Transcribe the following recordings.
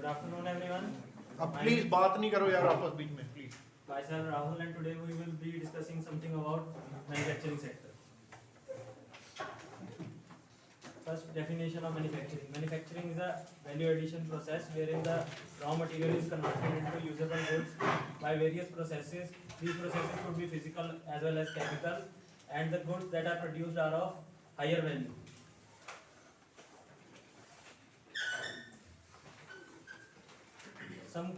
Good afternoon, everyone. अब please बात नहीं करो यार आपस बीच में please. Myself Rahul, and today we will be discussing something about manufacturing sector. First, definition of manufacturing. Manufacturing is a value addition process wherein the raw material is converted into usable goods by various processes. These processes could be physical as well as chemical, and the goods that are produced are of higher value. Some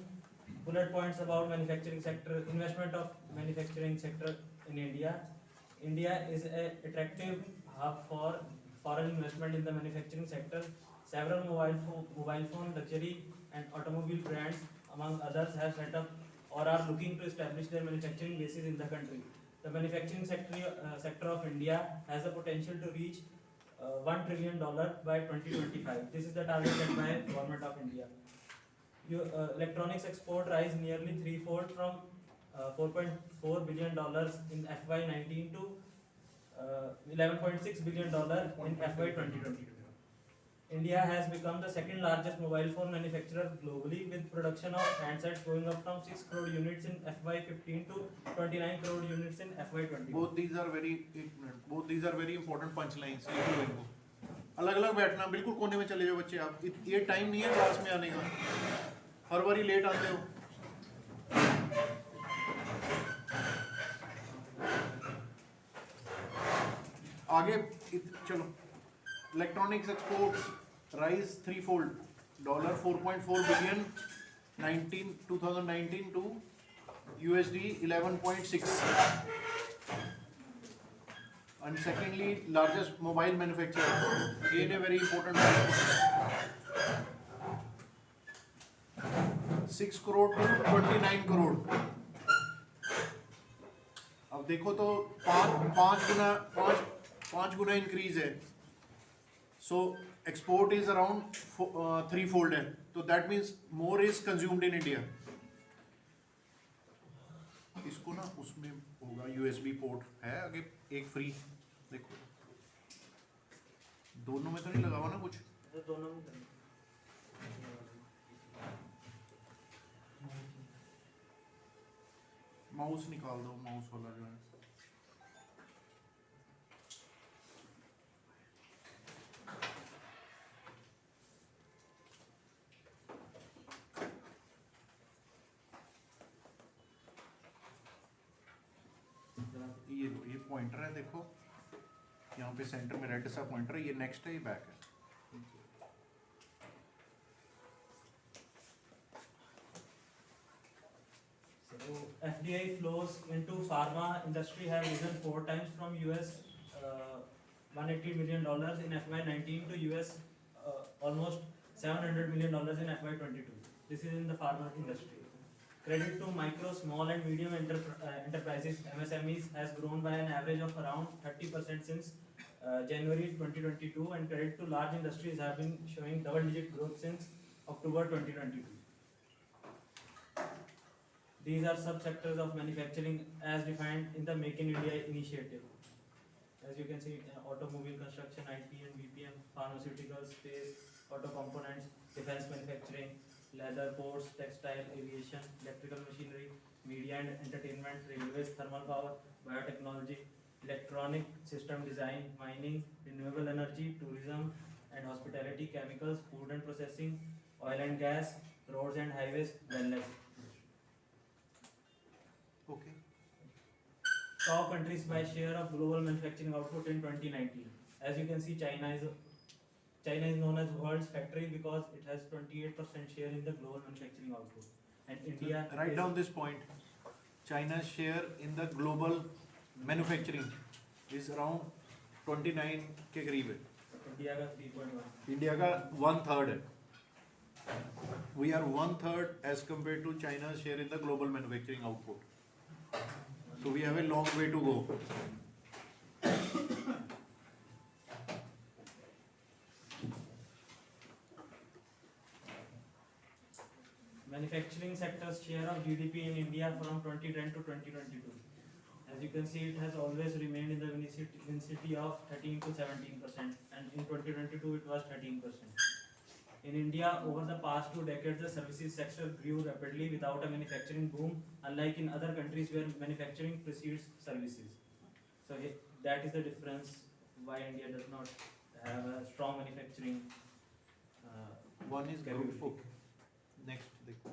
bullet points about manufacturing sector. Investment of manufacturing sector in India. India is an attractive hub for foreign investment in the manufacturing sector. Several mobile phone, luxury and automobile brands, among others, have set up or are looking to establish their manufacturing bases in the country. The manufacturing sector of India has the potential to reach $1 trillion by 2025. This is the target set by Government of India. Electronics export rise nearly threefold from $4.4 billion in FY19 to $11.6 billion in FY 2022. India has become the second largest mobile phone manufacturer globally, with production of handsets going up from 6 crore units in FY15 to 29 crore units in FY20. Both these are very important punchlines. अलग अलग बैठना, बिल्कुल कोने में चले जाओ बच्चे. आप ये टाइम नहीं है क्लास में आने का. हर बारी लेट आते हो. आगे चलो. Electronics exports rise threefold, $4.4 billion 2019 to USD 11.6. And secondly, largest mobile manufacturer, again a very important 6 crore to 29 crore. अब देखो तो पाँच गुना इंक्रीज है. So export is around threefold है. तो that means more is consumed in India. इसको ना उसमें होगा USB पोर्ट है आगे एक फ्री. देखो दोनों में तो नहीं लगा हुआ ना कुछ. दोनों में माउस निकाल दो, माउस वाला जो है. ये पॉइंटर है, देखो यहाँ पे सेंटर में रेड सा पॉइंटर है. ये नेक्स्ट है, ये बैक है. So FDI flows into pharma industry have risen 4 times from US $180 million in FY19 to US almost $700 million in FY22. This is in the pharma industry. Credit to micro, small and medium enterprises (MSMEs) has grown by an average of around 30% since January 2022, and credit to large industries have been showing double-digit growth since October 2022. These are subsectors of manufacturing as defined in the Make in India initiative. As you can see, automobile construction, IT and BPM, pharmaceuticals, space, auto components, defense manufacturing, leather, ports, textile, aviation, electrical machinery, media and entertainment, railways, thermal power, biotechnology, electronic system design, mining, renewable energy, tourism and hospitality, chemicals, food and processing, oil and gas, roads and highways, wellness. Okay. Top countries by share of global manufacturing output in 2019. As you can see, China is known as world's factory because it has 28% share in the global manufacturing output. And India. Write down this point. China's share in the global manufacturing is around 29 के करीब है. India का 3.1. India का 1/3 है. We are 1/3 as compared to China's share in the global manufacturing output. So we have a long way to go. Manufacturing sector's share of GDP in India from 2010 to 2022. As you can see, it has always remained in the vicinity of 13 to 17%, and in 2022 it was 13%. In India, over the past 2 decades, the services sector grew rapidly without a manufacturing boom, unlike in other countries where manufacturing precedes services. So that is the difference why India does not have a strong manufacturing. One is capability. group. Okay. Next, देखो.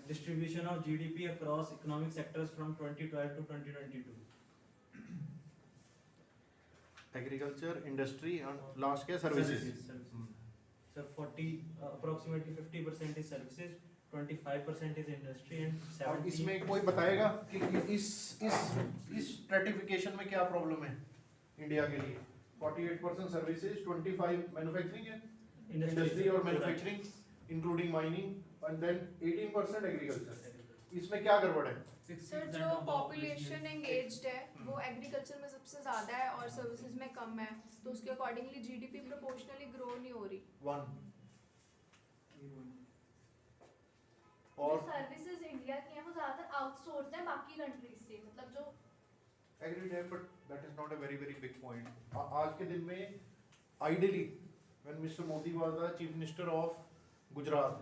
Distribution of GDP across economic sectors from 2012 to 2022. Agriculture, industry and last क्या services. So approximately 50% is services, 25% is industry and और 70. इसमें कोई बताएगा कि इस stratification में क्या प्रॉब्लम है इंडिया के लिए? 48% सर्विसेज, 25 मैन्युफैक्चरिंग है, इंडस्ट्री और manufacturing including mining and then 18% agriculture. इसमें क्या गड़बड़ है? सर जो पॉपुलेशन एंगेज्ड है वो एग्रीकल्चर में सबसे ज्यादा है और सर्विसेज में कम है, तो उसके अकॉर्डिंगली जीडीपी प्रोपोर्शनली ग्रो नहीं हो रही. वन जो और सर्विसेज इंडिया की हैं वो ज्यादातर आउटसोर्स्ड है बाकी कंट्रीज से, मतलब जो एग्रीड है, but that is not a very very big point. आज के दिन में ideally when mister Modi was the chief minister of Gujarat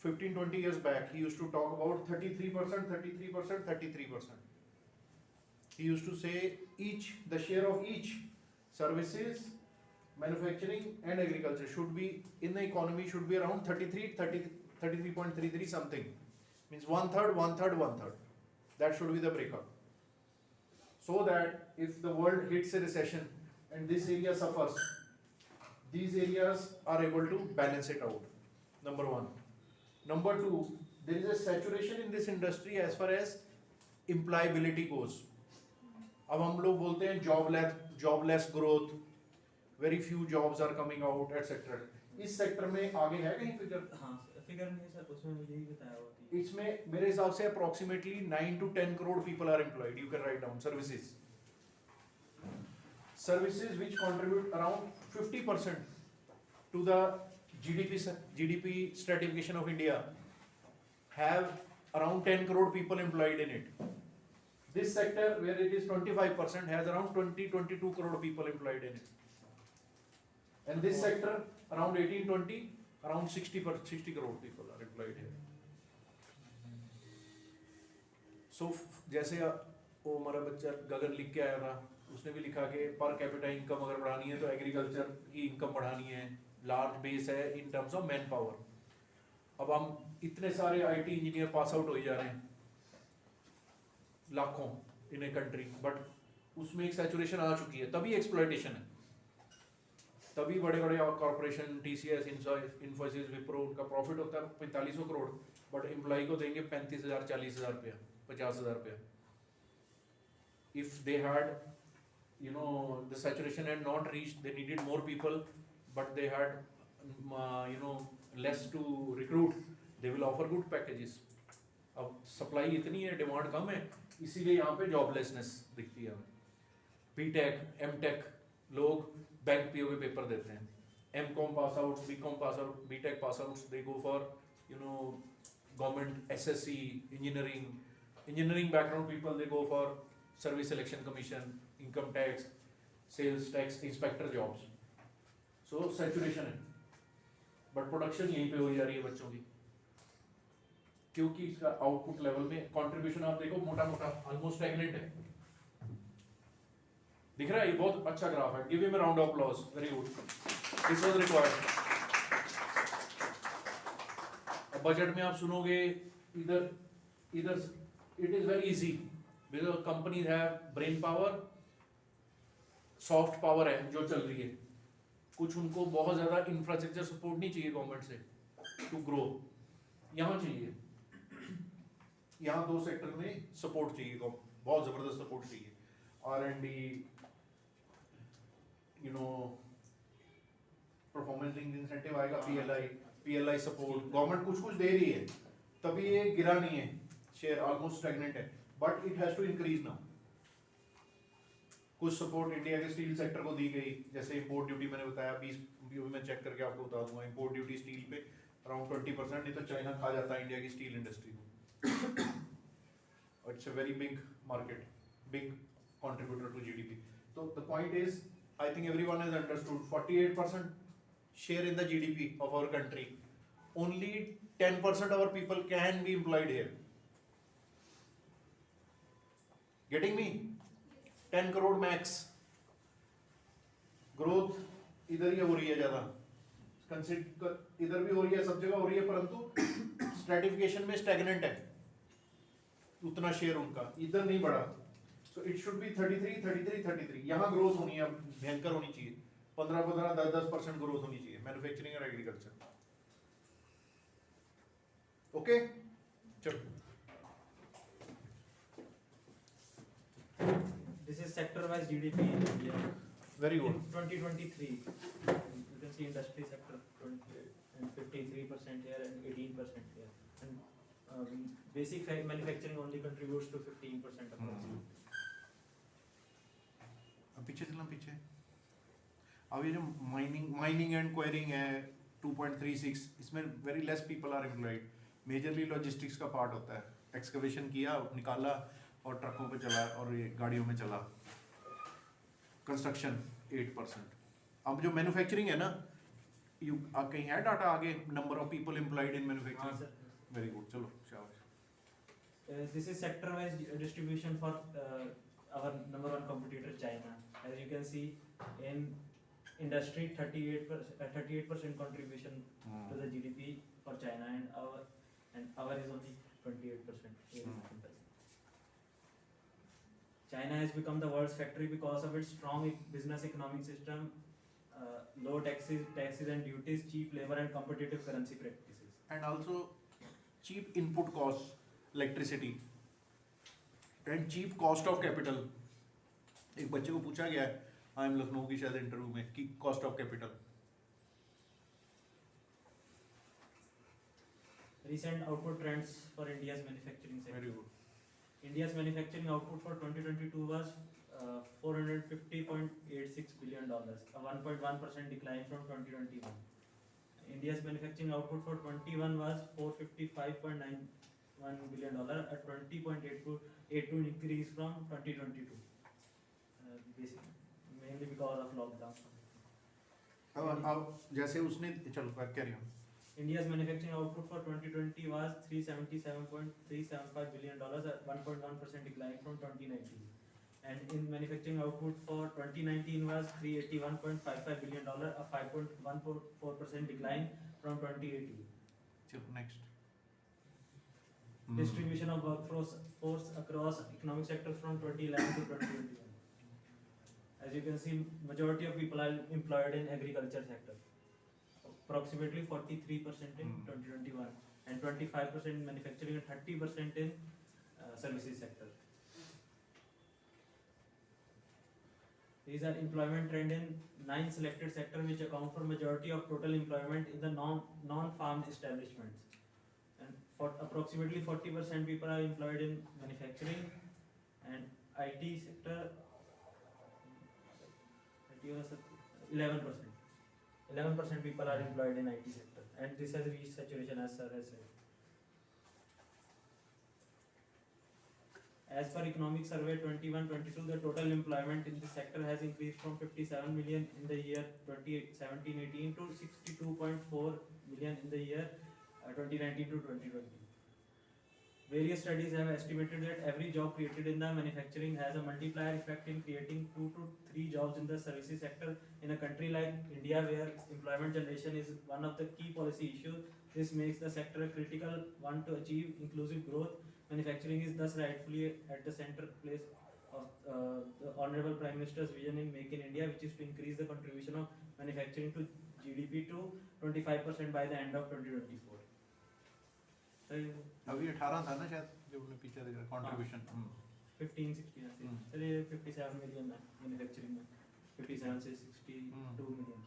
15-20 years back, he used to talk about 33%, 33%, 33%. He used to say the share of each services, manufacturing and agriculture should be in the economy should be around 33.33 something. Means one third. That should be the breakup. So that if the world hits a recession and this area suffers, these areas are able to balance it out. Number one. Number two, there is a saturation in this industry as far as employability goes. अब हम लोग बोलते हैं jobless growth, very few jobs are coming out etcetera. इस sector में आगे है कहीं फिगर? हाँ फिगर नहीं सर, उसमें मुझे ही बताया हुआ कि इसमें मेरे हिसाब से approximately 9 to 10 crore people are employed. You can write down services which contribute around 50% to the GDP stratification of India have around 10 crore people employed in it. This sector where it is 25% has around 22 crore people employed in it. And this sector around 18-20 around 60 crore people are employed here. So जैसे वो हमारा बच्चा गगन लिख के आया था, उसने भी लिखा कि पर कैपिटा इनकम अगर बढ़ानी है तो एग्रीकल्चर की इनकम बढ़ानी है. लार्ज बेस है in terms of man power. अब हम इतने सारे आईटी इंजीनियर पास आउट हो जा रहे हैं लाखों इन ए कंट्री, बट उसमें एक सैचुरेशन आ चुकी है. तभी एक्सप्लॉयटेशन है, तभी बड़े बड़े कॉर्पोरेशन टीसीएस, इन्फोसिस, विप्रो, उनका प्रॉफिट होता है 4500 करोड़, बट एम्प्लॉय को देंगे 35,000 40,000 रुपया, 50,000 रुपया. If they had the saturation had not reached, they needed more people, but they had less to recruit, they will offer good packages. अब सप्लाई इतनी है, डिमांड कम है, इसीलिए यहाँ पे जॉबलेसनेस दिखती है हमें. बीटेक, एमटेक लोग बैंक पीओ के पेपर देते हैं. MCom pass out, BCom pass out, BTech pass out, they go for government SSC, engineering background people, they go for service selection commission, income tax, sales tax, inspector jobs. So saturation है, but production यहीं पे हो जा रही है बच्चों की, क्योंकि इसका आउटपुट लेवल में कंट्रीब्यूशन आप देखो मोटा मोटा ऑलमोस्ट स्टैग्नेंट है. दिख रहा है? ये बहुत अच्छा ग्राफ है. Give him a round of applause. Very good. This was required. अब बजट में आप सुनोगे इधर it is very easy because companies have brain power, soft power है जो चल रही है. कुछ उनको बहुत ज्यादा इंफ्रास्ट्रक्चर सपोर्ट नहीं चाहिए गवर्नमेंट से टू ग्रो. यहाँ चाहिए, यहाँ दो सेक्टर में सपोर्ट चाहिए, बहुत जबरदस्त सपोर्ट चाहिए. R&D, परफॉर्मेंस लिंक्ड इंसेंटिव आएगा, PLI सपोर्ट, गवर्नमेंट कुछ दे रही है, तभी ये गिरा नहीं है, शेयर ऑलमोस्ट स्टैग्नेंट है, but it has to increase now. कुछ सपोर्ट इंडिया के स्टील सेक्टर को दी गई, जैसे इंपोर्ट ड्यूटी मैंने बताया 20, मैं चेक करके आपको बता दूंगा. इंपोर्ट ड्यूटी स्टील पे अराउंड 20%, नहीं तो चाइना खा जाता है इंडिया की स्टील इंडस्ट्री को. It's a very big market, big contributor to GDP. So the point is, I think everyone has understood 48% share in the GDP of our country, only 10% of our people can be employed here. Getting me? 10 crore max. Growth इधर ही हो रही है ज़्यादा, इधर भी हो रही है, सब जगह हो रही है, परंतु स्ट्रेटिफिकेशन में स्टैग्नेंट है उतना शेयर उनका, इधर नहीं बढ़ा. So it should be 33. यहाँ ग्रोथ होनी है, भयंकर होनी चाहिए, 15, 10% ग्रोथ होनी चाहिए मैन्युफैक्चरिंग और एग्रीकल्चर. ओके, चलो. This is sector-wise GDP in India. Very good. In 2023, you can see industry sector 20 and 53% here and 18% here. And basic manufacturing only contributes to 15% of the पीछे चलना पीछे. अब ये जो माइनिंग एंड क्वेरिंग है 2.36, इसमें very less people are employed. Majorly logistics का part होता है. एक्सकवेशन किया, निकाला और ट्रकों पे चला और ये गाड़ियों में चला. कंस्ट्रक्शन 8%. अब जो मैन्युफैक्चरिंग है ना, यू कहीं है डाटा आगे, number of people employed in manufacturing? Very good, चलो शाबाश. This is sector-wise distribution for our number one competitor China. As you can see, in industry 38% contribution to the GDP for China, and our is only 28%. China has become the world's factory because of its strong business economic system, low taxes and duties, cheap labor and competitive currency practices. And also cheap input costs, electricity, and cheap cost of capital. एक बच्चे को पूछा गया है, I am Lucknow की शायद interview में, कि cost of capital. Recent output trends for India's manufacturing sector. Very good. India's manufacturing output for 2022 was $450.86 billion, a 1.1% decline from 2021. India's manufacturing output for 21 was $455.91 billion, a 20.82 increase from 2022. Mainly because of lockdown. अब जैसे उसने, चलो carry on. India's manufacturing output for 2020 was $377.375 billion, a 1.1% decline from 2019. And in manufacturing output for 2019 was $381.55 billion, a 5.14% decline from 2018. चलो next. Distribution of workforce across economic sectors from 2011 to 2021. As you can see, majority of people are employed in agriculture sector. Approximately 43% in 2021, and 25% in manufacturing and 30% in services sector. These are employment trend in 9 selected sectors which account for majority of total employment in the non-farm establishments. And for approximately 40% people are employed in manufacturing and IT sector. 11%. 11% people are employed in IT sector, and this has reached saturation, as sir has said. As per Economic Survey 21-22, the total employment in this sector has increased from 57 million in the year 2017-18 to 62.4 million in the year 2019 to 2020. Various studies have estimated that every job created in the manufacturing has a multiplier effect in creating 2 to 3 jobs in the services sector. In a country like India, where employment generation is one of the key policy issues, this makes the sector a critical one to achieve inclusive growth. Manufacturing is thus rightfully at the center place of the Honorable Prime Minister's vision in Make in India, which is to increase the contribution of manufacturing to GDP to 25% by the end of 2024. So, अभी 18 था ना शायद जो हमने पीछे देखा contribution. 15-16 चलिए 57 million manufacturing में 57 से 62 million.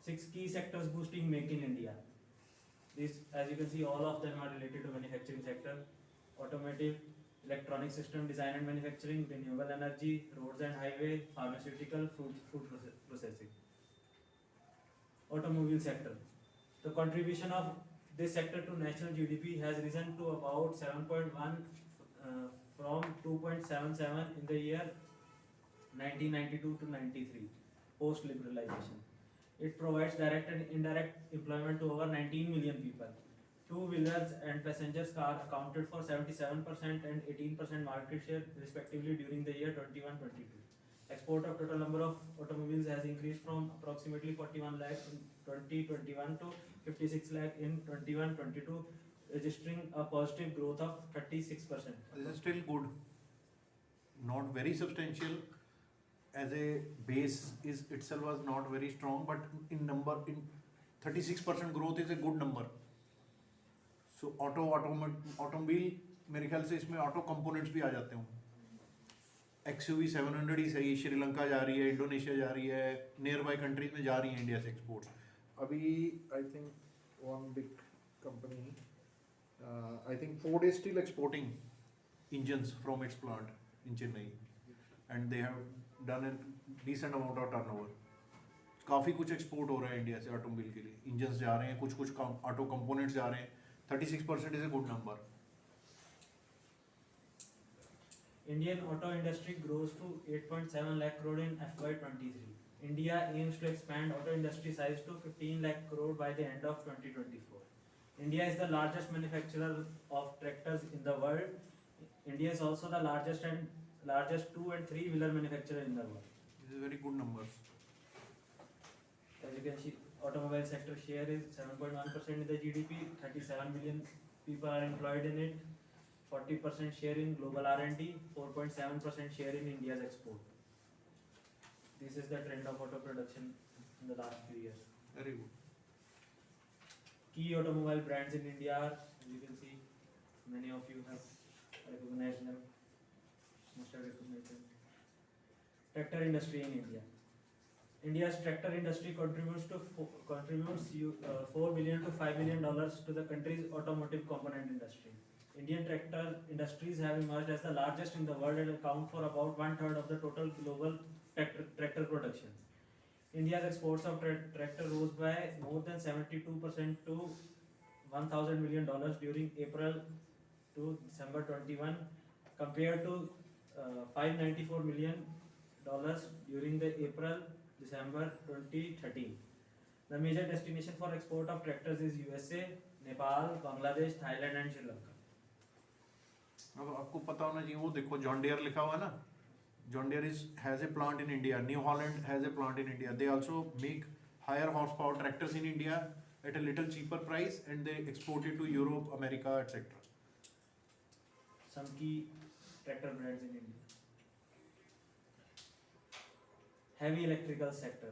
6 key sectors boosting Make in India. These, as you can see, all of them are related to manufacturing sector: automotive, electronic system design and manufacturing, renewable energy, roads and highway, pharmaceutical, food processing. Automobile sector. The contribution of this sector to national GDP has risen to about 7.1 from 2.77 in the year 1992 to 93, post liberalization. It provides direct and indirect employment to over 19 million people. Two-wheelers and passengers car accounted for 77% and 18% market share respectively during the year 21-22. Export of total number of automobiles has increased from approximately 41 lakh in 2021 to 56 lakh in 21-22, registering a positive growth of 36%. This is still good, not very substantial. As a base is itself was not very strong, but in 36% growth is a good number. So automobile मेरे ख्याल से इसमें auto components भी आ जाते हों. XUV 700 ही सही, श्रीलंका जा रही है, इंडोनेशिया जा रही है, नियर बाय कंट्रीज में जा रही है इंडिया से एक्सपोर्ट्स. अभी I think one big company, I think Ford is still exporting engines from its plant in Chennai and they have done a decent amount of turnover. काफ़ी कुछ एक्सपोर्ट हो रहा है इंडिया से ऑटोमोबाइल के लिए. इंजन्स जा रहे हैं, कुछ ऑटो कंपोनेंट्स जा रहे हैं. 36% is a good number. Indian auto industry grows to 8.7 lakh crore in FY23. India aims to expand auto industry size to 15 lakh crore by the end of 2024. India is the largest manufacturer of tractors in the world. India is also the largest 2 and 3 wheeler manufacturer in the world. This is very good numbers. As you can see, automobile sector share is 7.1% in the GDP. 37 million people are employed in it. 40% share in global R&D, 4.7% share in India's export. This is the trend of auto production in the last few years. Very good. Key automobile brands in India are, as you can see, many of you have recognized them. Must have recognized them. Tractor industry in India. India's tractor industry contributes 4 billion to 5 billion dollars to the country's automotive component industry. Indian tractor industries have emerged as the largest in the world and account for about 1/3 of the total global tractor production. India's exports of tractor rose by more than 72% to $1,000 million during April to December 21, compared to $594 million during the April-December 2013. The major destination for export of tractors is USA, Nepal, Bangladesh, Thailand and Sri Lanka. अब आपको पता होना चाहिए, वो देखो John Deere लिखा हुआ है ना. John Deere has a plant in India. New Holland has a plant in India. They also make higher horse power tractors in India at a little cheaper price and they export it to Europe, America etcetera. Some key tractor brands in India. Heavy electrical sector.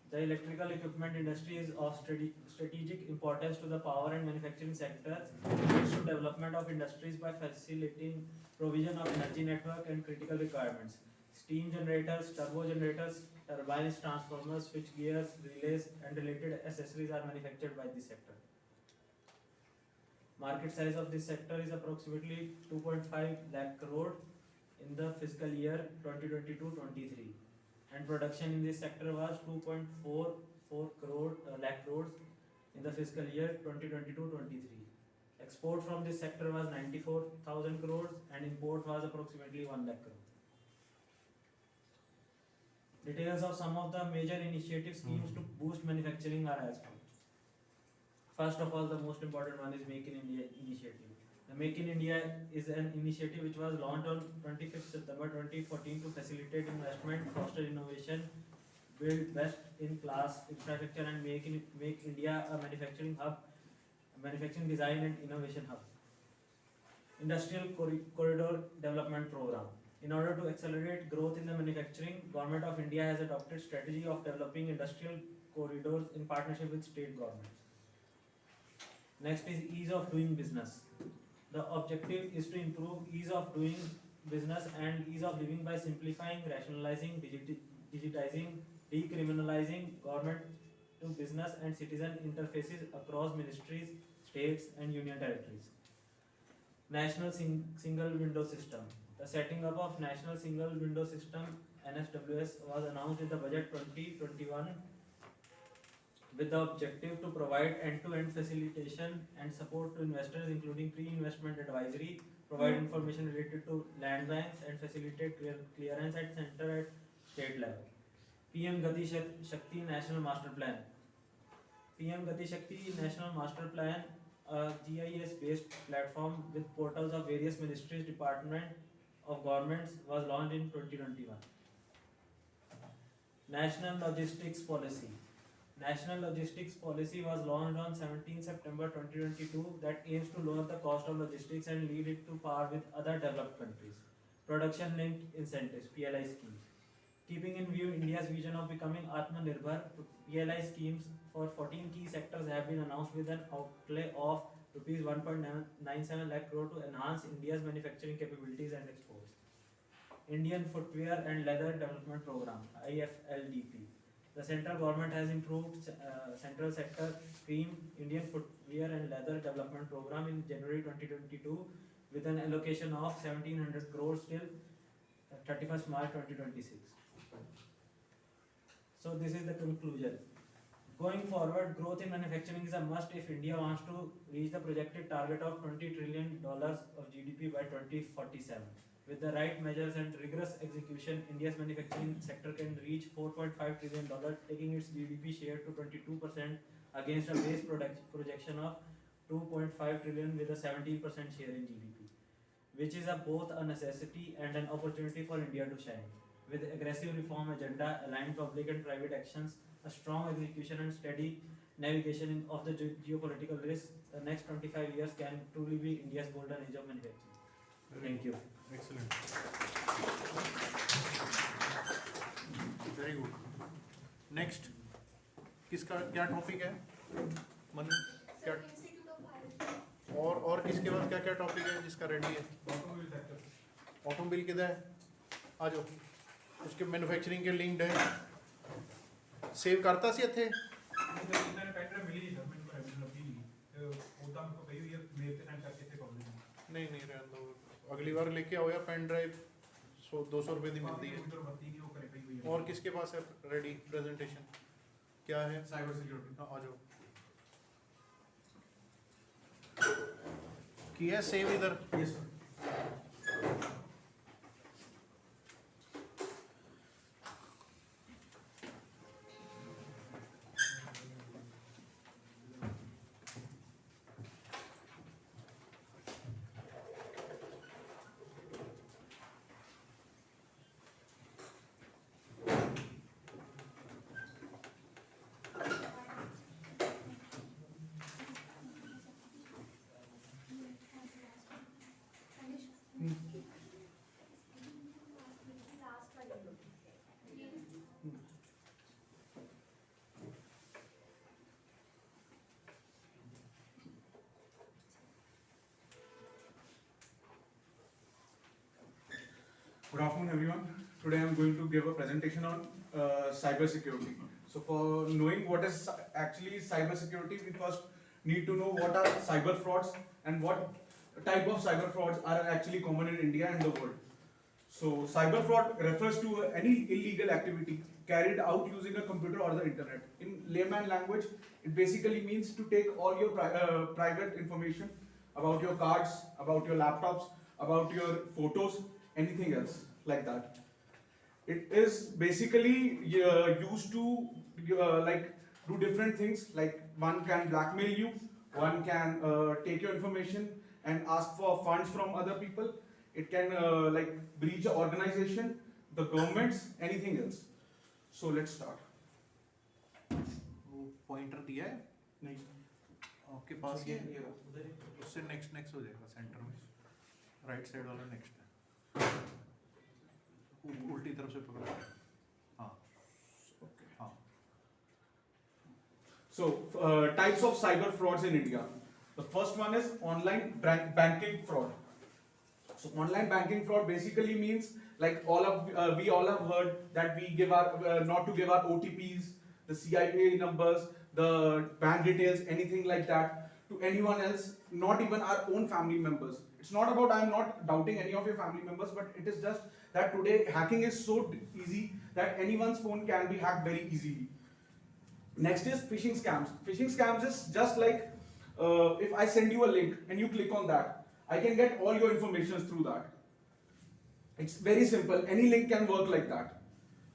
The electrical equipment industry is of strategic importance to the power and manufacturing sectors. It leads to development of industries by facilitating provision of energy network and critical requirements. Steam generators, turbo generators, turbines, transformers, switch gears, relays and related accessories are manufactured by this sector. Market size of this sector is approximately 2.5 lakh crore in the fiscal year 2022-23. And production in this sector was 2.44 lakh crores in the fiscal year 2022-23. Export from this sector was 94,000 crores and import was approximately 1 lakh crore. Details of some of the major initiative schemes to boost manufacturing are as follows. First of all, the most important one is Make in India initiative. The Make in India is an initiative which was launched on 25th September 2014 to facilitate investment, foster innovation, build best-in-class infrastructure and make India a manufacturing hub, manufacturing design and innovation hub. Industrial Corridor Development Program. In order to accelerate growth in the manufacturing, Government of India has adopted strategy of developing industrial corridors in partnership with state governments. Next is ease of doing business. The objective is to improve ease of doing business and ease of living by simplifying, rationalizing, digitizing, decriminalizing government to business and citizen interfaces across ministries, states and union territories. National Single Window System. The setting up of National Single Window System NSWS was announced in the budget 2021 with the objective to provide end-to-end facilitation and support to investors including pre-investment advisory, provide information related to land banks and facilitate clearance at center at state level. PM Gati Shakti National Master Plan. PM Gati Shakti National Master Plan, a GIS-based platform with portals of various ministries, departments of governments, was launched in 2021. National Logistics Policy. National Logistics Policy was launched on 17 September 2022 that aims to lower the cost of logistics and lead it to par with other developed countries. Production Linked Incentives (PLI) scheme. Keeping in view India's vision of becoming Atmanirbhar, PLI schemes for 14 key sectors have been announced with an outlay of rupees 1.97 lakh crore to enhance India's manufacturing capabilities and exports. Indian Footwear and Leather Development Program (IFLDP). The central government has improved central sector scheme Indian Footwear and Leather Development Program in January 2022 with an allocation of 1700 crores till 31st March 2026. So this is the conclusion. Going forward, growth in manufacturing is a must if India wants to reach the projected target of $20 trillion of GDP by 2047. With the right measures and rigorous execution, India's manufacturing sector can reach $4.5 trillion, taking its GDP share to 22% against a base projection of 2.5 trillion with a 17% share in GDP, which is both a necessity and an opportunity for India to shine. With aggressive reform agenda, aligned public and private actions, a strong execution and steady navigation of the geopolitical risks, the next 25 years can truly be India's golden age of manufacturing. Thank you. Excellent. Very good. Next, किसका क्या topic है? मन क्या? Sir, Institute of Bharat. और किसके पास क्या क्या topic है जिसका रेडी है? ऑटोमोबाइल किधर है? आ जाओ. उसके मैन्युफैक्चरिंग के लिंक्ड है. सेव करता सी ਇੱਥੇ? नहीं नहीं रहने दो. अगली बार लेके आओ या पेन ड्राइव 200 रुपए की मिलती है. और किसके पास है रेडी प्रेजेंटेशन? क्या है? Cyber security. आ जाओ. किया सेव इधर? Yes sir. Good afternoon, everyone. Today I am going to give a presentation on cyber security. So for knowing what is actually cyber security, we first need to know what are cyber frauds and what type of cyber frauds are actually common in India and the world. So cyber fraud refers to any illegal activity carried out using a computer or the internet. In layman language, it basically means to take all your private information about your cards, about your laptops, about your photos, anything else like that. It is basically used to like do different things. Like one can blackmail you, one can take your information and ask for funds from other people. It can like breach an organization, the governments, anything else. So let's start. वो pointer दिया है? नहीं. आपके पास ये उससे next हो जाएगा centre में. राइट साइड वाला नेक्स्ट है. उल्टी तरफ से पकड़ो. हाँ. Okay. हाँ. So types of cyber frauds in India. The first one is online banking fraud. So online banking fraud basically means like we all have heard that we give our not to give our OTPs, the CIA numbers, the bank details, anything like that to anyone else, not even our own family members. It's not about, I'm not doubting any of your family members, but it is just that today hacking is so easy that anyone's phone can be hacked very easily. Next is phishing scams. Phishing scams is just like if I send you a link and you click on that, I can get all your information through that. It's very simple. Any link can work like that.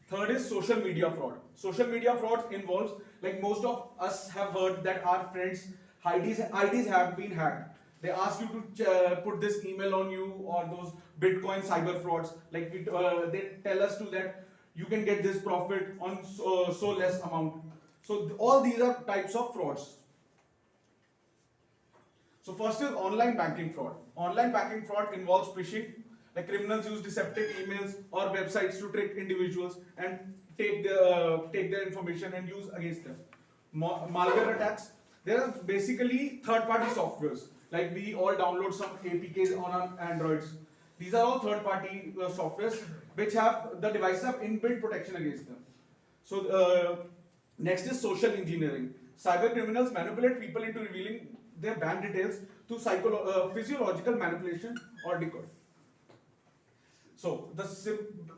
Third is social media fraud. Social media fraud involves like most of us have heard that our friends' IDs have been hacked. They ask you to put this email on you, or those Bitcoin cyber frauds. Like they tell us to that you can get this profit on so less amount. So all these are types of frauds. So first is online banking fraud. Online banking fraud involves phishing. Like criminals use deceptive emails or websites to trick individuals and take their information and use against them. Malware attacks. There are basically third-party softwares. Like we all download some APKs on our Androids. These are all third-party softwares which have the devices have inbuilt protection against them. So next is social engineering. Cyber criminals manipulate people into revealing their bank details through physiological manipulation or decoy. So the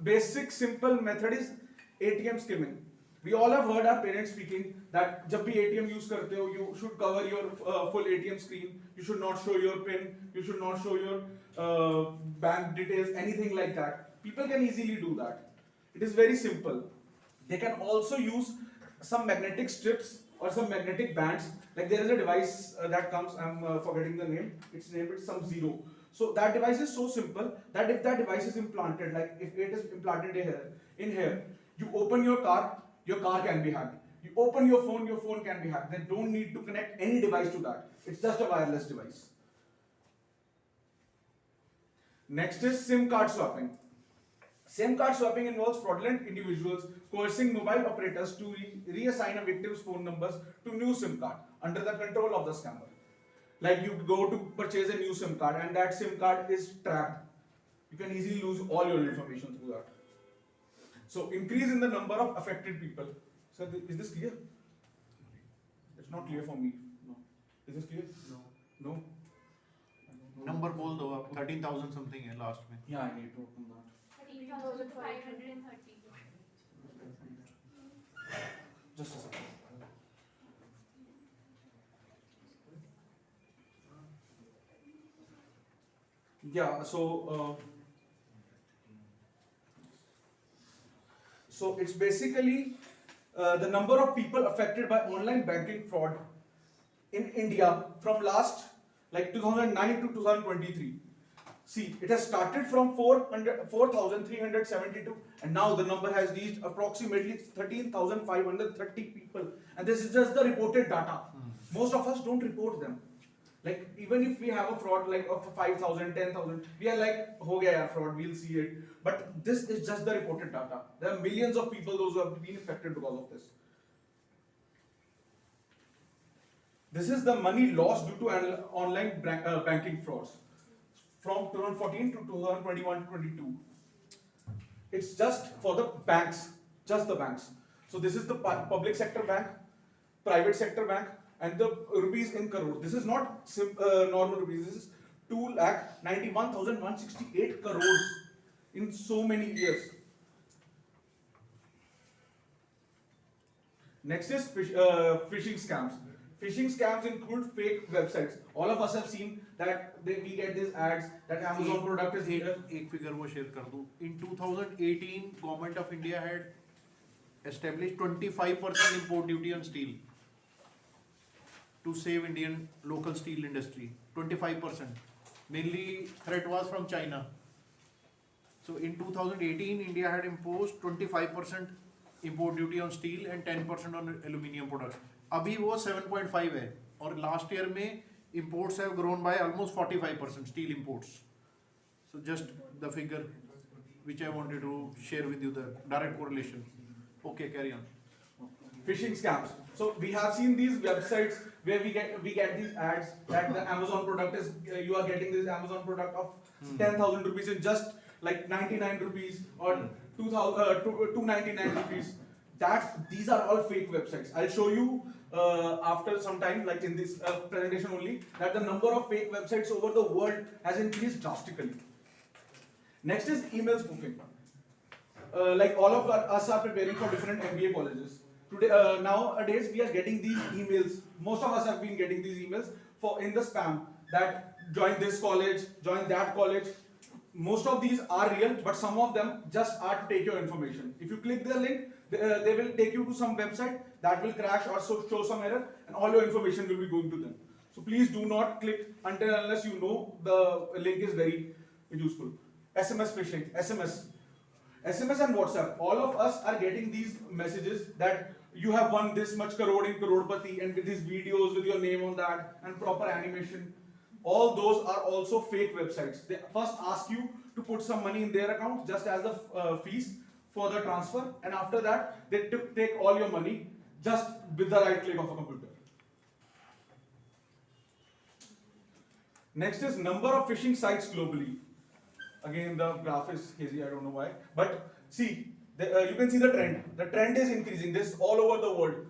basic simple method is ATM skimming. We all have heard our parents speaking that जब भी ATM use करते हो, you should cover your full ATM screen. You should not show your PIN. You should not show your bank details, anything like that. People can easily do that. It is very simple. They can also use some magnetic strips or some magnetic bands. Like there is a device that comes, I'm forgetting the name. Its name is some Zero. So that device is so simple that if that device is implanted, like if it is implanted in here, you open your car can be hacked. You open your phone can be hacked. They don't need to connect any device to that. It's just a wireless device. Next is SIM card swapping. SIM card swapping involves fraudulent individuals coercing mobile operators to reassign a victim's phone numbers to new SIM card under the control of the scammer. Like you go to purchase a new SIM card and that SIM card is tracked. You can easily lose all your information through that. So increase in the number of affected people. Sir, is this clear? It's not clear for me. No. Is this clear? No. No? Number बोल दो आप 13,000 something है last में. Yeah, I need to open that. 13,530. Just a second. Yeah, so it's basically the number of people affected by online banking fraud in India from last like 2009 to 2023. See, it has started from 4,372 and now the number has reached approximately 13,530 people. And this is just the reported data. Most of us don't report them. Like even if we have a fraud like of 5,000, 10,000, we are like, ho gaya yaar fraud, we'll see it. But this is just the reported data. There are millions of people those who have been affected because of this. This is the money lost due to online banking frauds from 2014 to 2021-22. It's just for the banks, just the banks. So this is the public sector bank, private sector bank, and the rupees in crore. This is not normal rupees. This is 2,91,168 crores in so many years. Next is phishing scams. Phishing scams include fake websites. All of us have seen that we get these ads that Amazon product is here. एक figure वो share कर दूँ. In 2018, Government of India had established 25% import duty on steel to save Indian local steel industry. 25%. Mainly threat was from China. So in 2018, India had imposed 25% import duty on steel and 10% on aluminium products. अभी वो 7.5 है और last year में imports have grown by almost 45% steel imports. So just the figure which I wanted to share with you, the direct correlation. Okay, carry on. Phishing scams. So we have seen these websites where we get these ads that the Amazon product is you are getting this Amazon product of 10,000 rupees in just like 99 rupees or 299 rupees. These are all fake websites. I'll show you after some time, like in this presentation only, that the number of fake websites over the world has increased drastically. Next is email spoofing. Like all of us are preparing for different MBA colleges. Today, nowadays we are getting these emails. Most of us have been getting these emails in the spam that join this college, join that college. Most of these are real, but some of them just are to take your information. If you click the link, they will take you to some website that will crash or show some error, and all your information will be going to them. So please do not click until unless you know the link is very useful. SMS phishing, SMS and WhatsApp. All of us are getting these messages that you have won this much crore in Crorepati, and with these videos with your name on that and proper animation. All those are also fake websites. They first ask you to put some money in their account just as the fees for the transfer, and after that they take all your money just with the right click of a computer. Next is number of phishing sites globally. Again, the graph is hazy, I don't know why. But see, you can see the trend. The trend is increasing. This all over the world.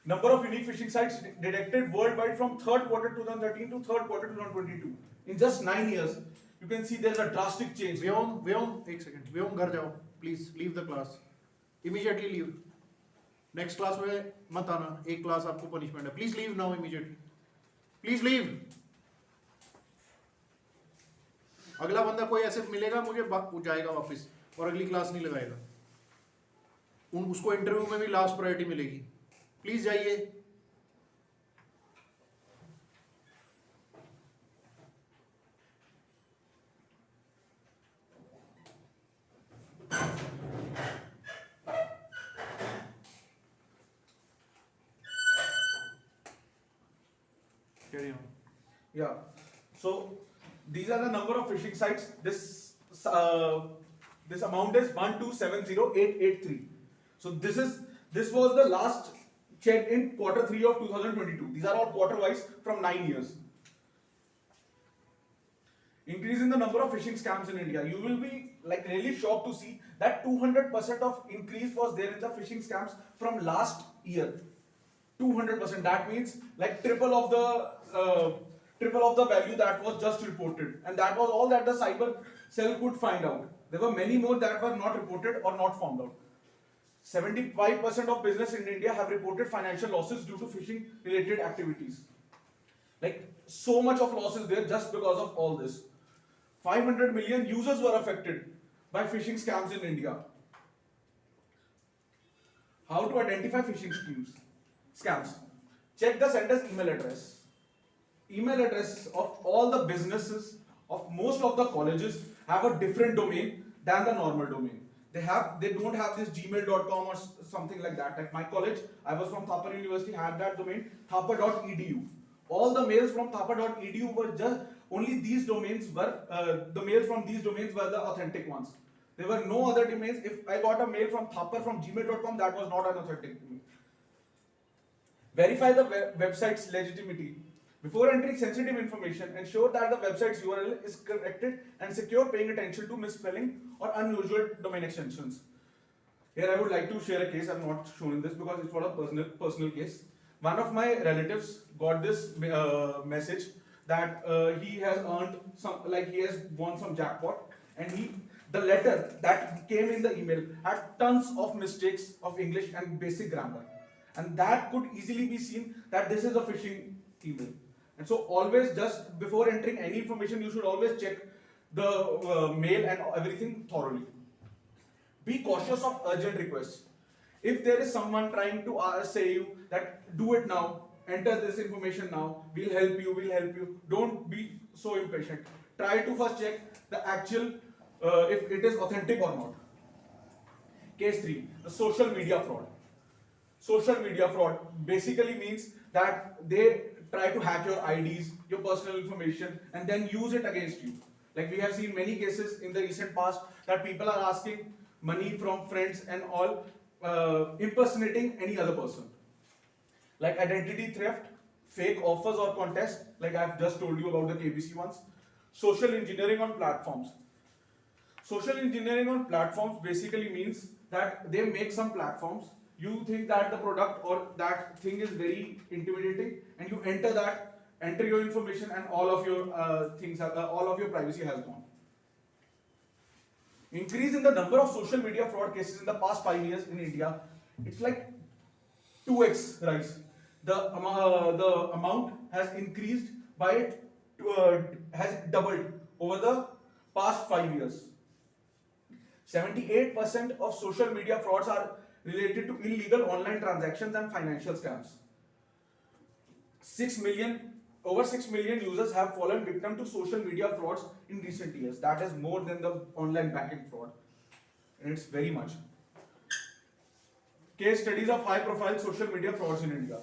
Number of unique phishing sites detected worldwide from third quarter 2013 to third quarter 2022. In just 9 years, you can see there's a drastic change. Vyom, एक second. Vyom, घर जाओ. Please leave the class. Immediately leave. Next class में मत आना. एक class आपको punishment है. Please leave now immediately. Please leave. अगला बंदा कोई ऐसे मिलेगा मुझे वो जाएगा वापस और अगली क्लास नहीं लगाएगा. उसको इंटरव्यू में भी लास्ट प्रायोरिटी मिलेगी. प्लीज जाइए. Carry on. Yeah. So these are the number of phishing sites. This amount is 1270883. So this was the last check in quarter 3 of 2022. These are all quarter wise from 9 years. Increase in the number of phishing scams in India. You will be like really shocked to see that 200% of increase was there in the phishing scams from last year. 200%. That means like triple of the value that was just reported, and that was all that the cyber cell could find out. There were many more that were not reported or not found out. 75% of business in India have reported financial losses due to phishing related activities. Like so much of losses there just because of all this. 500 million users were affected by phishing scams in India. How to identify phishing scams? Check the sender's email address. Email address of all the businesses of most of the colleges have a different domain than the normal domain. They don't have this gmail.com or something like that. Like my college, I was from Thapar University, had that domain, thapar.edu. All the mails from thapar.edu were just, only these domains were, the mails from these domains were the authentic ones. There were no other domains. If I got a mail from Thapar from gmail.com, that was not an authentic domain. Verify the website's legitimacy. Before entering sensitive information, ensure that the website's URL is corrected and secure, paying attention to misspelling or unusual domain extensions. Here I would like to share a case. I'm not showing this because it's for a personal case. One of my relatives got this message that he has earned some, like he has won some jackpot, and the letter that came in the email had tons of mistakes of English and basic grammar, and that could easily be seen that this is a phishing email. And so always, just before entering any information, you should always check the mail and everything thoroughly. Be cautious of urgent requests. If there is someone trying to say you that do it now, enter this information now, we'll help you, don't be so impatient. Try to first check the actual, if it is authentic or not. Case 3, the social media fraud. Social media fraud basically means that they try to hack your IDs, your personal information, and then use it against you. Like we have seen many cases in the recent past that people are asking money from friends and all, impersonating any other person. Like identity theft, fake offers or contests, like I've just told you about the KBC ones. Social engineering on platforms. Social engineering on platforms basically means that they make some platforms. You think that the product or that thing is very intimidating, and you enter your information, and all of your all of your privacy has gone. Increase in the number of social media fraud cases in the past 5 years in India, it's like 2x rise. The amount has increased by has doubled over the past 5 years. 78% of social media frauds are related to illegal online transactions and financial scams. 6 million, over 6 million users have fallen victim to social media frauds in recent years. That is more than the online banking fraud. And it's very much. Case studies of high profile social media frauds in India.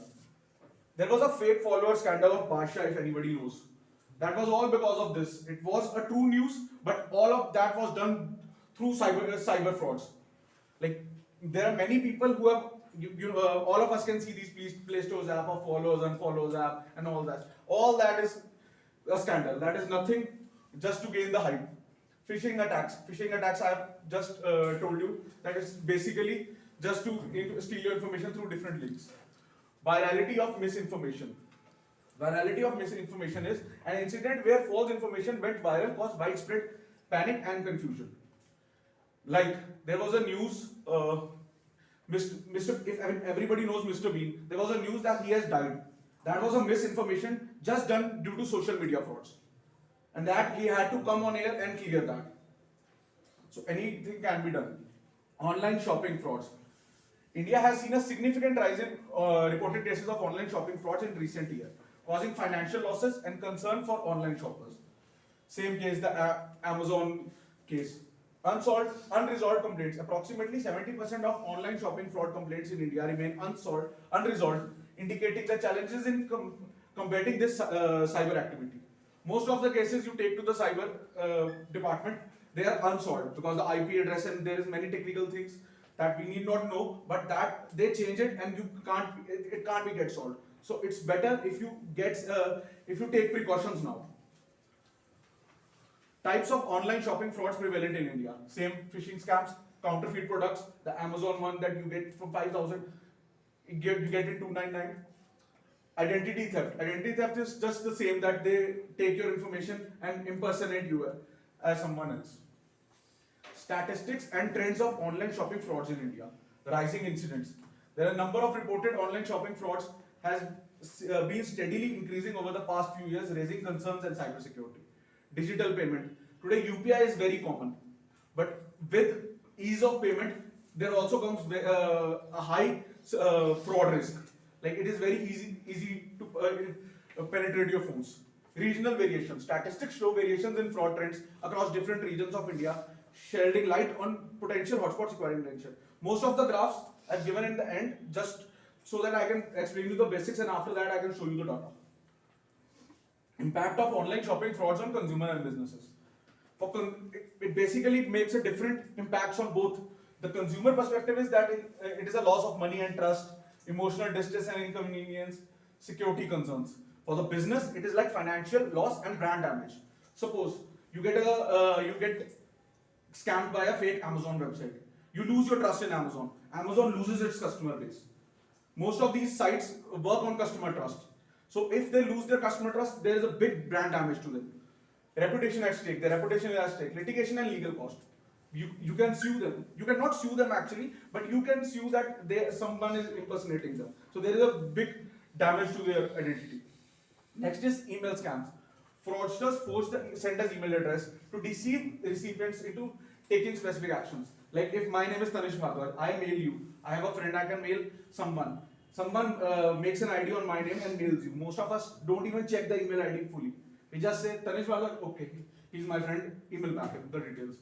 There was a fake follower scandal of Basha, if anybody knows. That was all because of this. It was a true news, but all of that was done through cyber frauds. Like, there are many people who have, all of us can see these Play Store's app of follows, unfollows app, and all that. All that is a scandal. That is nothing just to gain the hype. Phishing attacks I have just told you, that is basically just to steal your information through different links. Virality of misinformation. Virality of misinformation is an incident where false information went viral, caused widespread panic and confusion. Like, there was a news, everybody knows Mr. Bean, there was a news that he has died. That was a misinformation just done due to social media frauds. And that he had to come on air and clear that. So anything can be done. Online shopping frauds. India has seen a significant rise in reported cases of online shopping frauds in recent years, causing financial losses and concern for online shoppers. Same case, the Amazon case. Unresolved complaints. Approximately 70% of online shopping fraud complaints in India remain unresolved, indicating the challenges in combating this cyber activity. Most of the cases you take to the cyber department, they are unsolved because the IP address and there is many technical things that we need not know, but that they change it and it can't be get solved. So it's better if you take precautions now. Types of online shopping frauds prevalent in India. Same phishing scams, counterfeit products, the Amazon one that you get from 5,000, you get it 299. Identity theft. Identity theft is just the same, that they take your information and impersonate you as someone else. Statistics and trends of online shopping frauds in India. Rising incidents. There are a number of reported online shopping frauds has been steadily increasing over the past few years, raising concerns in cybersecurity. Digital payment. Today UPI is very common, but with ease of payment, there also comes a high fraud risk. Like, it is very easy to penetrate your phones. Regional variations. Statistics show variations in fraud trends across different regions of India, shedding light on potential hotspots requiring attention. Most of the graphs I've given in the end, just so that I can explain you the basics, and after that I can show you the data. Impact of online shopping frauds on consumer and businesses. It basically makes a different impacts on both. The consumer perspective is that it is a loss of money and trust, emotional distress and inconvenience, security concerns. For the business, it is like financial loss and brand damage. Suppose you get scammed by a fake Amazon website. You lose your trust in Amazon. Amazon loses its customer base. Most of these sites work on customer trust. So if they lose their customer trust, there is a big brand damage to them. Reputation at stake. Their reputation is at stake. Litigation and legal cost. You can sue them. You cannot sue them actually, but you can sue that someone is impersonating them. So there is a big damage to their identity. Next is email scams. Fraudsters force the sender's email address to deceive recipients into taking specific actions. Like, if my name is Tanish Bhagwat, I mail you. I have a friend, I can mail someone. Someone makes an ID on my name and mails you. Most of us don't even check the email ID fully. We just say, Tanish Bhagwat, okay, he's my friend, email back the details.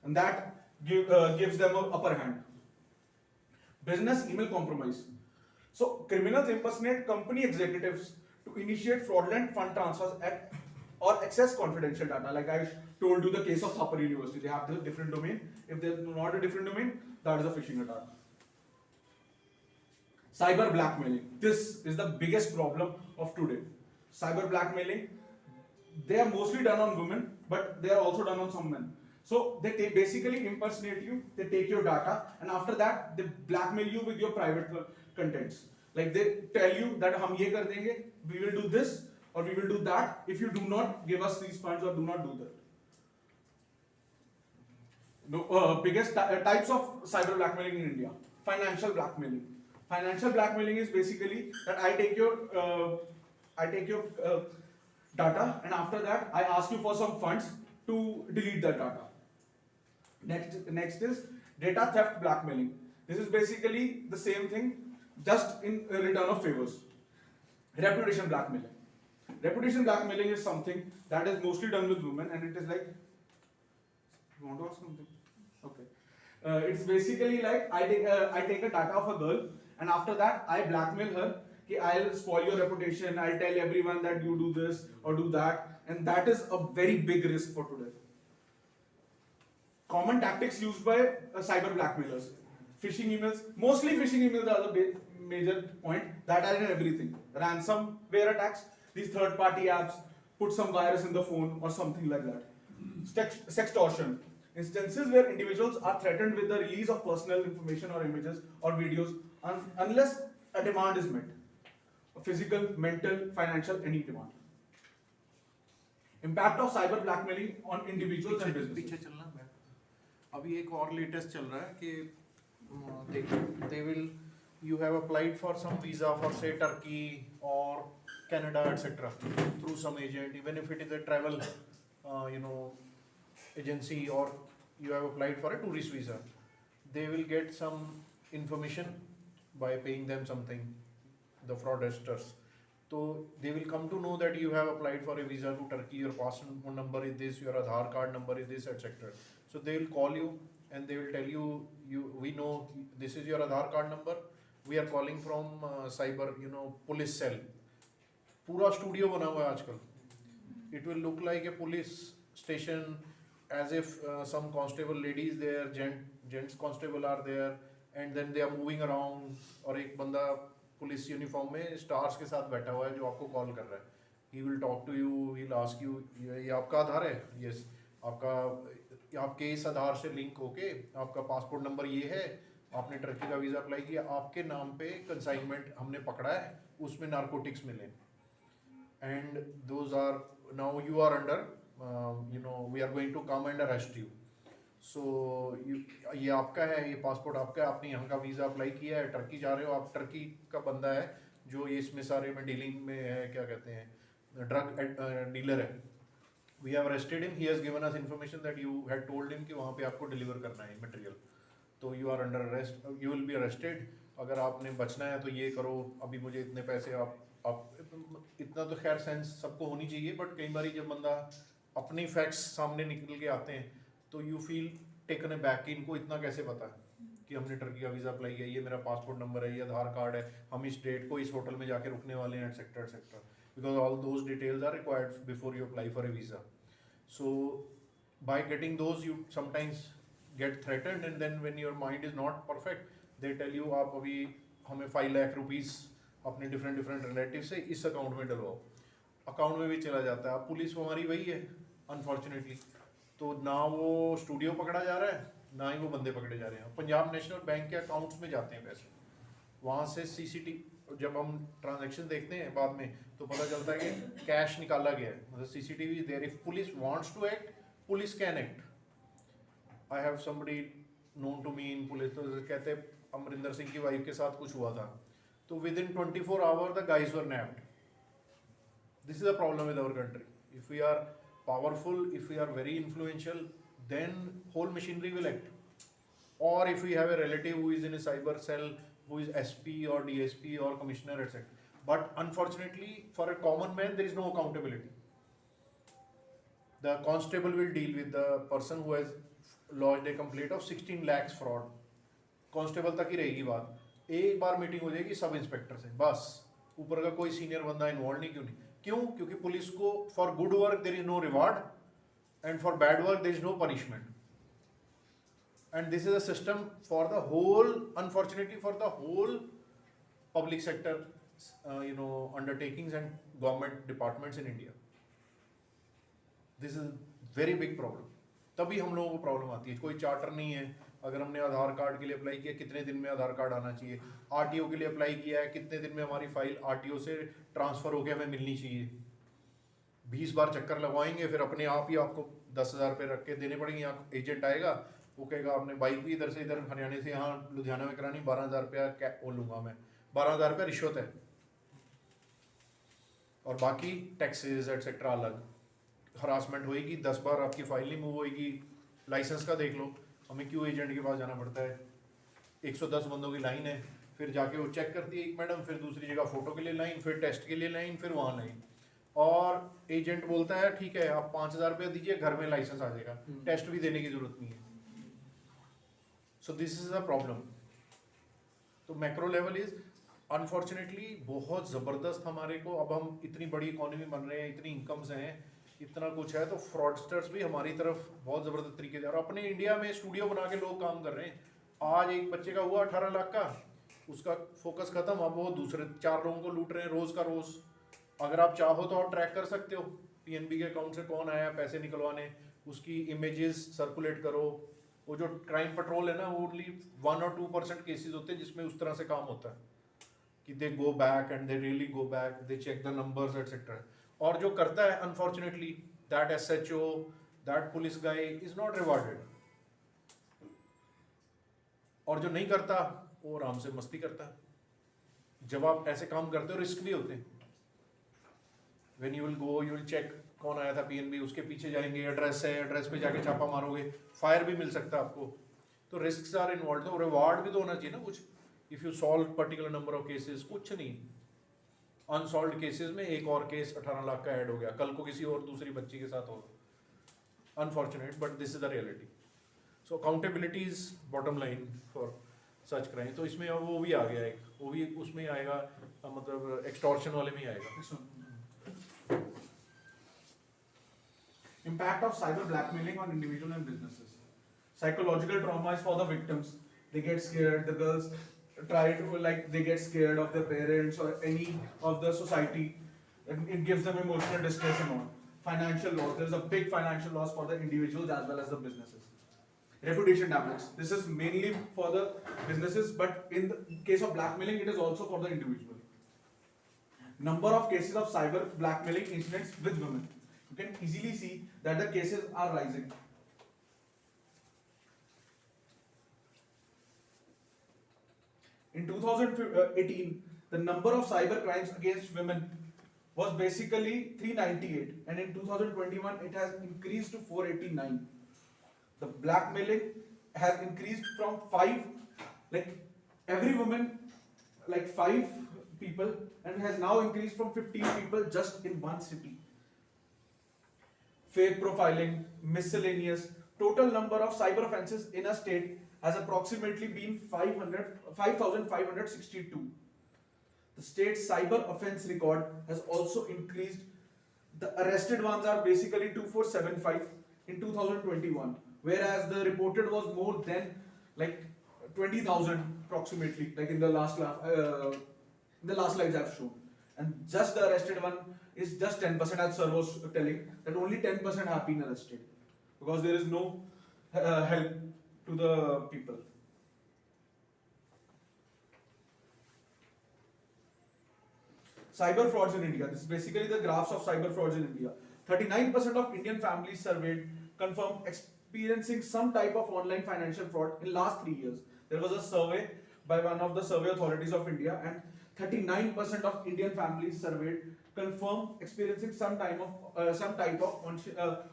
And that gives them an upper hand. Business email compromise. So criminals impersonate company executives to initiate fraudulent fund transfers or access confidential data. Like I told you the case of Thapar University, they have a different domain. If they're not a different domain, that is a phishing attack. Cyber blackmailing. This is the biggest problem of today. Cyber blackmailing, they are mostly done on women, but they are also done on some men. So they basically impersonate you, they take your data, and after that they blackmail you with your private contents. Like, they tell you that hum ye kar denge, we will do this or we will do that if you do not give us these funds or do not do that. Biggest types of cyber blackmailing in India. Financial blackmailing. Financial blackmailing is basically that I take your data, and after that I ask you for some funds to delete that data. Next is data theft blackmailing. This is basically the same thing, just in return of favors. Reputation blackmailing. Reputation blackmailing is something that is mostly done with women, and it is like, you want to ask something? Okay. It's basically like I take a data of a girl, and after that I blackmail her. Ki I'll spoil your reputation. I'll tell everyone that you do this or do that, and that is a very big risk for today. Common tactics used by cyber blackmailers. Phishing emails. Mostly phishing emails are the major point that are in everything. Ransomware attacks. These third-party apps put some virus in the phone or something like that. Sextortion. Instances where individuals are threatened with the release of personal information or images or videos unless a demand is met. Physical, mental, financial, any demand. Impact of cyber blackmailing on individuals and businesses. पीछे चलना मैं अभी एक और latest चल रहा है कि they will you have applied for some visa for say Turkey or Canada etc. through some agent, even if it is a travel agency, or you have applied for a tourist visa. They will get some information by paying them something, the fraudsters. So they will come to know that you have applied for a visa to Turkey, your passport number is this, your Aadhaar card number is this, etc. So they will call you and they will tell you, we know this is your Aadhaar card number, we are calling from cyber, police cell. पूरा studio बना हुआ है आजकल. It will look like a police station, as if some constable ladies there, gents constable are there, and then they are moving around, और एक बंदा police uniform में stars के साथ बैठा हुआ है जो आपको कॉल कर रहा है. He will talk to you, he will ask you, ये आपका आधार है? Yes. आपके इस आधार से लिंक होके आपका पासपोर्ट नंबर ये है, आपने टर्की का वीज़ा अप्लाई किया, आपके नाम पे कंसाइनमेंट हमने पकड़ा है, उसमें नारकोटिक्स मिले, and those are now you are under we are going to come and arrest you. So ये आपका है, ये पासपोर्ट आपका है, आपने यहाँ का वीज़ा अप्लाई किया है, टर्की जा रहे हो, आप टर्की का बंदा है जो ये इसमें सारे में डीलिंग में है, क्या कहते हैं, ड्रग डीलर है. We have arrested him. He has given us information that you had told him कि वहाँ पे आपको deliver करना है material. तो you are under arrest. You will be arrested. अगर आपने बचना है तो ये करो. अभी मुझे इतने पैसे आप इतना तो खैर सेंस सबको होनी चाहिए, बट कई बार जब बंदा अपनी फैक्ट्स सामने निकल के आते हैं तो you feel taken a back कि इनको इतना कैसे पता है कि हमने टर्की का वीज़ा अप्लाई किया, ये मेरा पासपोर्ट नंबर है, ये आधार कार्ड है, हम इस डेट को इस होटल में जाके रुकने वाले हैं, etcetera etcetera. Because all those details are required before you apply for a visa. So by getting those you sometimes get threatened, and then when your mind is not perfect, they tell you आप अभी हमें 5 lakh rupees अपने different relatives से इस account में डलवाओ. Account में भी चला जाता है. अब पुलिस हमारी वही है अनफॉर्चुनेटली, तो ना वो स्टूडियो पकड़ा जा रहा है ना ही वो बंदे पकड़े जा रहे हैं. पंजाब नेशनल बैंक के अकाउंट्स में जाते हैं पैसे, वहाँ से CCTV जब हम ट्रांजैक्शन देखते हैं बाद में तो पता चलता है कि कैश निकाला गया है. मतलब CCTV is there. If police wants to act, police can act. I have somebody known to me in police. तो कहते हैं अमरिंदर सिंह की वाइफ के साथ कुछ हुआ था, तो within 24 hours the guys were nabbed. This is a problem with our country. If we are powerful, if we are very influential, then whole machinery will act. Or if we have a relative who is in a cyber cell, who is SP or DSP or commissioner, etc. But unfortunately, for a common man, there is no accountability. The constable will deal with the person who has lodged a complaint of 16 lakhs fraud. Constable तक ही रहेगी बात. एक बार meeting हो जाएगी sub inspector से, बस ऊपर का कोई सीनियर बंदा इन्वॉल्व नहीं. क्यों? क्योंकि पुलिस को for good work there is no reward and for bad work there is no punishment. And this is a system for the whole, unfortunately, for the whole public sector, undertakings and government departments in India. This is very big problem. तभी हम लोगों को problem आती है. कोई charter नहीं है. अगर हमने आधार कार्ड के लिए अप्लाई किया, कितने दिन में आधार कार्ड आना चाहिए. RTO के लिए अप्लाई किया है, कितने दिन में हमारी फाइल RTO से ट्रांसफ़र होकर हमें मिलनी चाहिए. 20 बार चक्कर लगवाएंगे, फिर अपने आप ही आपको 10,000 रुपये रख के देने पड़ेंगे. यहाँ एजेंट आएगा, वो कहेगा आपने बाइक भी इधर से इधर हरियाणा से यहाँ लुधियाना में करानी, 12,000 रुपया क्या वो लूँगा मैं. 12,000 रुपया रिश्वत है, और बाकी टैक्सेस एटसेट्रा अलग. हरासमेंट होएगी, 10 बार आपकी फाइल नहीं मूव होएगी. लाइसेंस का देख लो, हमें क्यों एजेंट के पास जाना पड़ता है. 110 बंदों की लाइन है, फिर जाके वो चेक करती है एक मैडम, फिर दूसरी जगह फ़ोटो के लिए लाइन, फिर टेस्ट के लिए लाइन, फिर वहाँ लाइन, और एजेंट बोलता है ठीक है आप 5,000 रुपये दीजिए, घर में लाइसेंस आ जाएगा, टेस्ट भी देने की ज़रूरत नहीं है. So this is a problem. तो मैक्रो लेवल इज़ अनफॉर्चुनेटली बहुत ज़बरदस्त हमारे को, अब हम इतनी बड़ी इकोनॉमी बन रहे हैं, इतनी इनकम्स हैं, इतना कुछ है, तो फ्रॉडस्टर्स भी हमारी तरफ बहुत ज़बरदस्त तरीके से, और अपने इंडिया में स्टूडियो बना के लोग काम कर रहे हैं. आज एक बच्चे का हुआ 18 लाख का, उसका फोकस खत्म, अब वो दूसरे 4 लोगों को लूट रहे हैं रोज़ का रोज़. अगर आप चाहो तो आप ट्रैक कर सकते हो पीएनबी के अकाउंट से कौन आया पैसे निकलवाने, उसकी इमेजेस सर्कुलेट करो. वो जो क्राइम पेट्रोल है ना, वो ओनली 1 और 2% केसेस होते हैं जिसमें उस तरह से काम होता है कि they go back and they really go back, they check the numbers etcetera. और जो करता है unfortunately that SHO, that police guy is not rewarded. और जो नहीं करता वो आराम से मस्ती करता है. जब आप ऐसे काम करते हो रिस्क भी होते हैं. When you will go, you will check कौन आया था पीएनबी, उसके पीछे जाएंगे, एड्रेस है, एड्रेस पे जाके छापा मारोगे, फायर भी मिल सकता है आपको. तो रिस्क आर इन्वॉल्व. तो रिवार्ड भी तो होना चाहिए ना कुछ. If you solve particular number of cases, कुछ नहीं, अनसॉल्व केसेस में एक और केस 18 लाख का ऐड हो गया, कल को किसी और दूसरी बच्ची के साथ होगा. Unfortunate but this is the reality. So accountability is bottom line for such crime. तो इसमें वो भी आ गया एक, वो भी उसमें आएगा, मतलब एक्सटॉर्शन वाले में आएगा. Impact of cyber blackmailing on individuals and businesses. Psychological trauma is for the victims. They get scared. The girls try to they get scared of their parents or any of the society, and it gives them emotional distress and all. Financial loss. There is a big financial loss for the individuals as well as the businesses. Reputation damage. This is mainly for the businesses, but in the case of blackmailing, it is also for the individual. Number of cases of cyber blackmailing incidents with women. You can easily see that the cases are rising. In 2018, the number of cyber crimes against women was basically 398, and in 2021 it has increased to 489. The blackmailing has increased from 5, every woman, 5 people, and has now increased from 15 people just in one city. Fake profiling, miscellaneous, total number of cyber offences in a state has approximately been 5,562. The state's cyber offence record has also increased. The arrested ones are basically 2,475 in 2021, whereas the reported was more than 20,000 approximately, in the last slides I've shown. And just the arrested one is just 10%, as sir was telling, that only 10% have been arrested because there is no help to the people. Cyber frauds in India. This is basically the graphs of cyber frauds in India. 39% of Indian families surveyed confirmed experiencing some type of online financial fraud in last 3 years. There was a survey by one of the survey authorities of India, and 39% of Indian families surveyed confirm experiencing some type of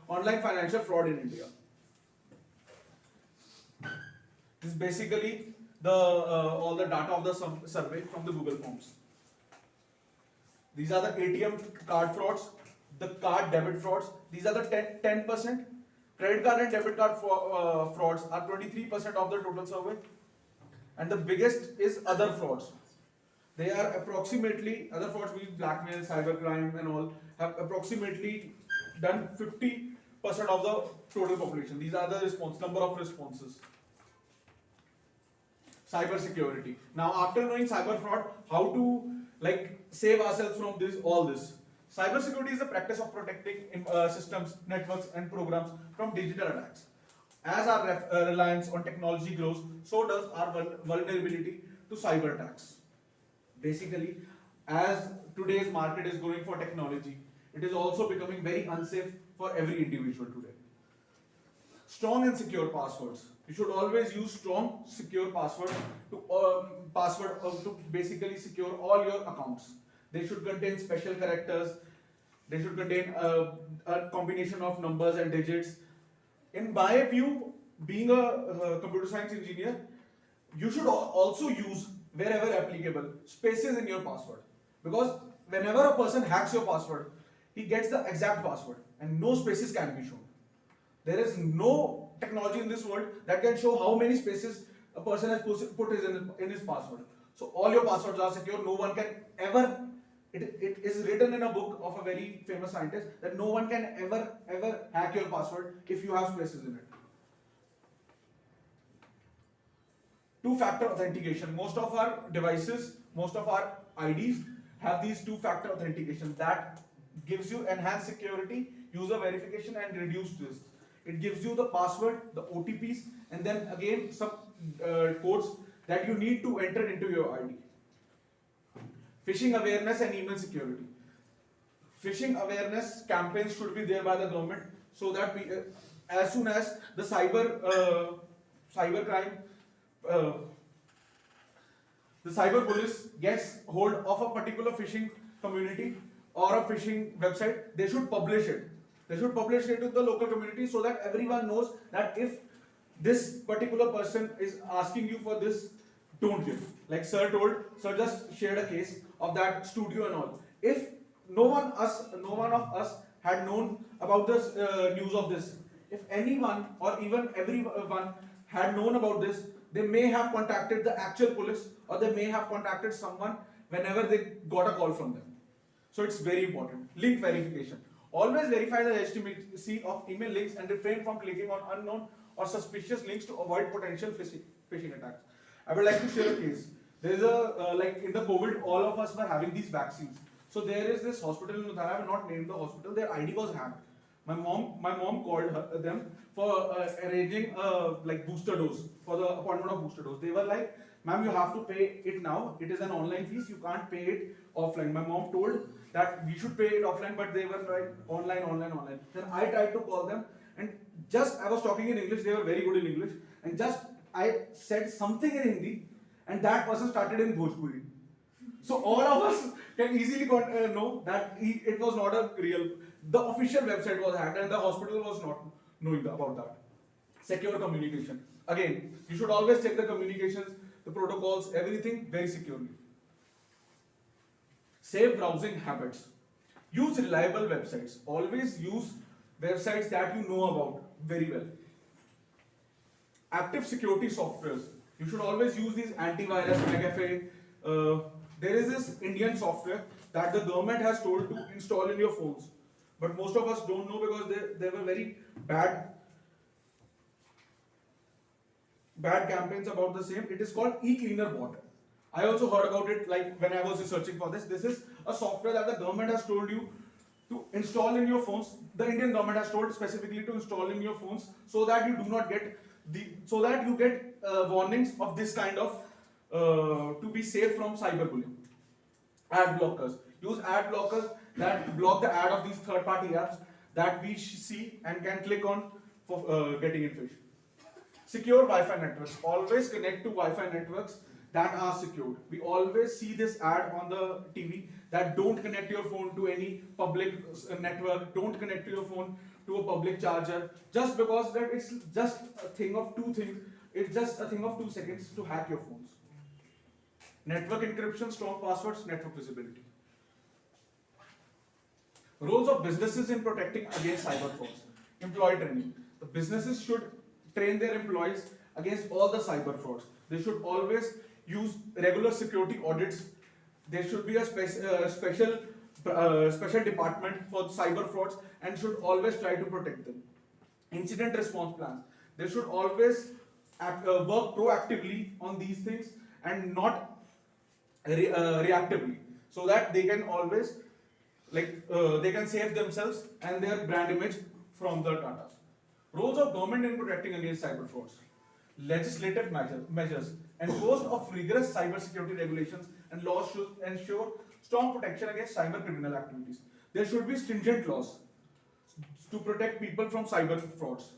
online financial fraud in India. This is basically the all the data of the survey from the Google Forms. These are the ATM card frauds, the card debit frauds. These are the 10%. Credit card and debit card frauds are 23% of the total survey. And the biggest is other frauds. They are approximately, other frauds means blackmail, cybercrime and all, have approximately done 50% of the total population. These are the number of responses. Cyber security. Now after knowing cyber fraud, how to save ourselves from all this. Cyber security is the practice of protecting systems, networks and programs from digital attacks. As our reliance on technology grows, so does our vulnerability to cyber attacks. Basically, as today's market is growing for technology, it is also becoming very unsafe for every individual today. Strong and secure passwords. You should always use strong, secure password to basically secure all your accounts. They should contain special characters. They should contain a combination of numbers and digits. In my view, being a computer science engineer, you should also use, wherever applicable, spaces in your password, because whenever a person hacks your password, he gets the exact password and no spaces can be shown. There is no technology in this world that can show how many spaces a person has put in his password. So all your passwords are secure. No one can ever, it is written in a book of a very famous scientist that no one can ever hack your password if you have spaces in it. Two-factor authentication. Most of our devices, most of our IDs have these two-factor authentication that gives you enhanced security, user verification, and reduced risk. It gives you the password, the OTPs, and then again some codes that you need to enter into your ID. Phishing awareness and email security. Phishing awareness campaigns should be there by the government so that we, as soon as the cybercrime, the cyber police gets hold of a particular phishing community or a phishing website, they should publish it. They should publish it to the local community so that everyone knows that if this particular person is asking you for this, don't give. Like sir just shared a case of that studio and all. If no one of us had known about this news of this, if anyone or even everyone had known about this, they may have contacted the actual police or they may have contacted someone whenever they got a call from them. So it's very important. Link verification. Always verify the legitimacy of email links and refrain from clicking on unknown or suspicious links to avoid potential phishing attacks. I would like to share a case. There is a, like in the COVID, all of us were having these vaccines. So there is this hospital in Ludhiana, I will not name the hospital, their ID was hacked. My mom called them for arranging like booster dose, for the appointment of booster dose. They were like, ma'am, you have to pay it now. It is an online fees. You can't pay it offline. My mom told that we should pay it offline, but they were like online. Then I tried to call them, and just I was talking in English. They were very good in English, and just I said something in Hindi, and that person started in Bhojpuri. So all of us can easily know that it was not a real. The official website was hacked, and the hospital was not knowing about that. Secure communication. Again, you should always check the communications, the protocols, everything very securely. Safe browsing habits. Use reliable websites. Always use websites that you know about very well. Active security softwares. You should always use these antivirus, McAfee. There is this Indian software that the government has told to install in your phones. But most of us don't know because they were very bad campaigns about the same. It is called eCleaner Bot. I also heard about it like when I was researching for this. This is a software that the government has told you to install in your phones. The Indian government has told specifically to install in your phones so that you do not get warnings of this kind of to be safe from cyberbullying. Ad blockers. Use ad blockers that block the ad of these third-party apps that we see and can click on for getting infection. Secure Wi-Fi networks. Always connect to Wi-Fi networks that are secured. We always see this ad on the TV that don't connect your phone to any public network, don't connect to your phone to a public charger, just because that it's just a thing of two things. It's just a thing of 2 seconds to hack your phones. Network encryption, strong passwords, network visibility. Roles of businesses in protecting against cyber frauds. Employee training. The businesses should train their employees against all the cyber frauds. They should always use regular security audits. There should be a special department for cyber frauds and should always try to protect them. Incident response plans. They should always work proactively on these things and not reactively, so that they can always they can save themselves and their brand image from the data. Roles of government in protecting against cyber frauds. Legislative measures. Enforcement of rigorous cyber security regulations and laws should ensure strong protection against cyber criminal activities. There should be stringent laws to protect people from cyber frauds.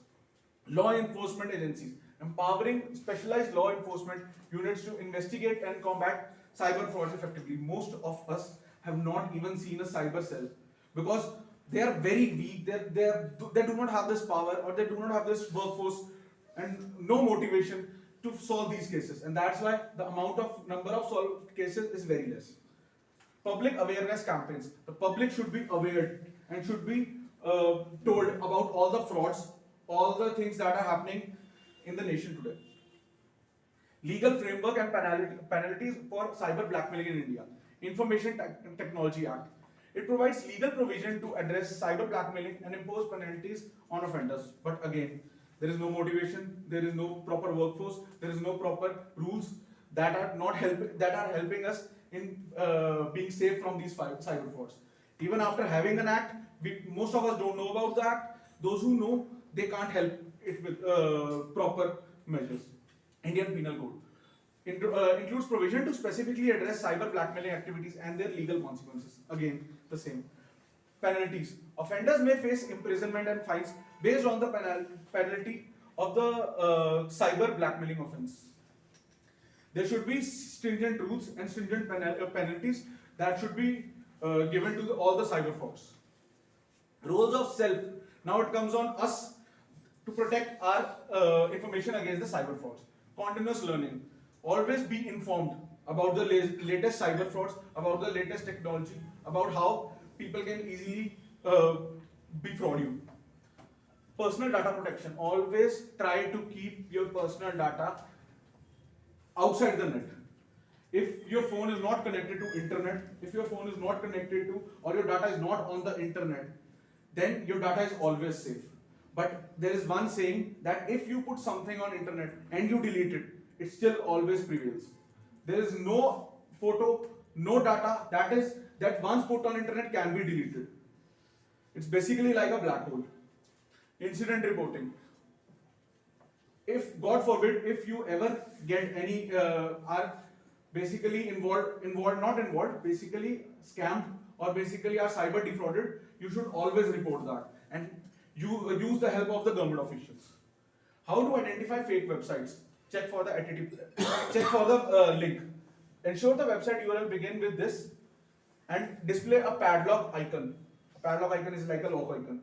Law enforcement agencies. Empowering specialized law enforcement units to investigate and combat cyber frauds effectively. Most of us have not even seen a cyber cell because they are very weak. They do not have this power, or they do not have this workforce and no motivation to solve these cases, and that's why the number of solved cases is very less. Public awareness campaigns. The public should be aware and should be told about all the frauds, all the things that are happening in the nation today. Legal framework and penalties for cyber blackmailing in India. Information Technology Act. It provides legal provision to address cyber blackmailing and impose penalties on offenders. But again, there is no motivation, there is no proper workforce, there is no proper rules that are helping us in being safe from these cyber frauds. Even after having an act, most of us don't know about the act. Those who know, they can't help it with proper measures. Indian Penal Code includes provision to specifically address cyber blackmailing activities and their legal consequences. Again, the same. Penalties. Offenders may face imprisonment and fines based on the penalty of the cyber blackmailing offense. There should be stringent rules and stringent penalties that should be given to all the cyber frauds. Roles of self. Now it comes on us to protect our information against the cyber frauds. Continuous learning. Always be informed about the latest cyber frauds, about the latest technology, about how people can easily defraud you. Personal data protection. Always try to keep your personal data outside the net. If your phone is not connected to internet, if your phone is not connected to, or your data is not on the internet, then your data is always safe. But there is one saying that if you put something on internet and you delete it, it still always prevails. There is no photo, no data that once put on internet can be deleted. It's basically like a black hole. Incident reporting. If, God forbid, if you ever get any, are basically basically scammed or basically are cyber defrauded, you should always report that and you use the help of the government officials. How to identify fake websites? Check for the check for the link. Ensure the website URL begin with this and display a padlock icon. A padlock icon is like a lock icon,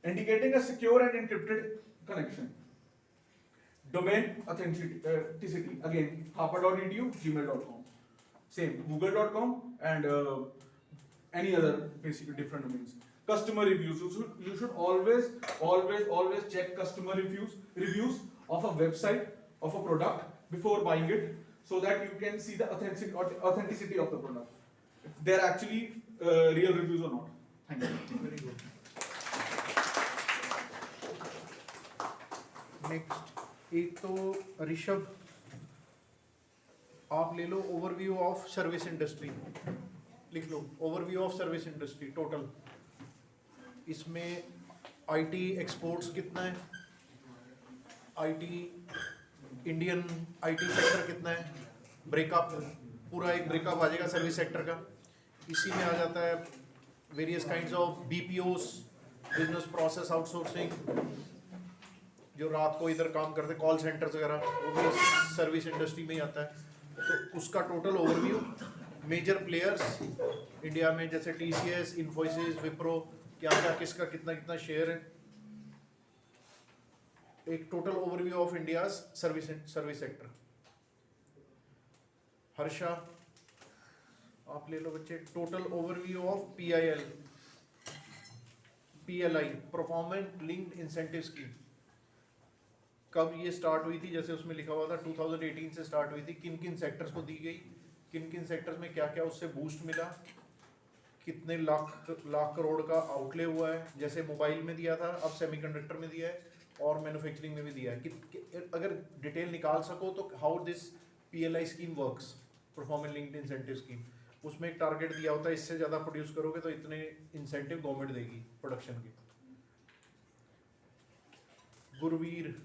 indicating a secure and encrypted connection. Domain authenticity. Again, harper.edu, gmail.com. Same, google.com and any other basically different domains. Customer reviews. You should always check customer reviews of a website, of a product before buying it, so that you can see the authenticity of the product. If they're actually real reviews or not. Thank you. Very good. Next, एक तो ऋषभ, आप ले लो overview of service industry, लिख लो overview of service industry total. इसमें IT exports कितना है, आईटी इंडियन आईटी सेक्टर कितना है, ब्रेकअप, पूरा एक ब्रेकअप आ जाएगा सर्विस सेक्टर का. इसी में आ जाता है various kinds of BPOs, business process outsourcing, जो रात को इधर काम करते कॉल सेंटर्स वगैरह, वो भी सर्विस इंडस्ट्री में ही आता है. तो उसका total overview, major players India में जैसे टीसीएस, इन्फोसिस, विप्रो, क्या क्या किसका कितना कितना शेयर है. एक total overview of India's service sector. Harsha, आप ले लो बच्चे total overview of PIL, PLI, performance linked incentive scheme. कब ये स्टार्ट हुई थी, जैसे उसमें लिखा हुआ था 2018 से स्टार्ट हुई थी. किन किन सेक्टर्स को दी गई, किन किन सेक्टर्स में क्या क्या उससे बूस्ट मिला, कितने लाख करोड़ का आउटले हुआ है. जैसे मोबाइल में दिया था, अब सेमीकंडक्टर में दिया है और मैन्युफैक्चरिंग में भी दिया है. अगर डिटेल निकाल सको तो how this PLI scheme works, performance linked incentive scheme, उसमें एक टारगेट दिया होता है, इससे ज़्यादा प्रोड्यूस करोगे तो इतने इंसेंटिव गवर्नमेंट देगी प्रोडक्शन के. Gurvir,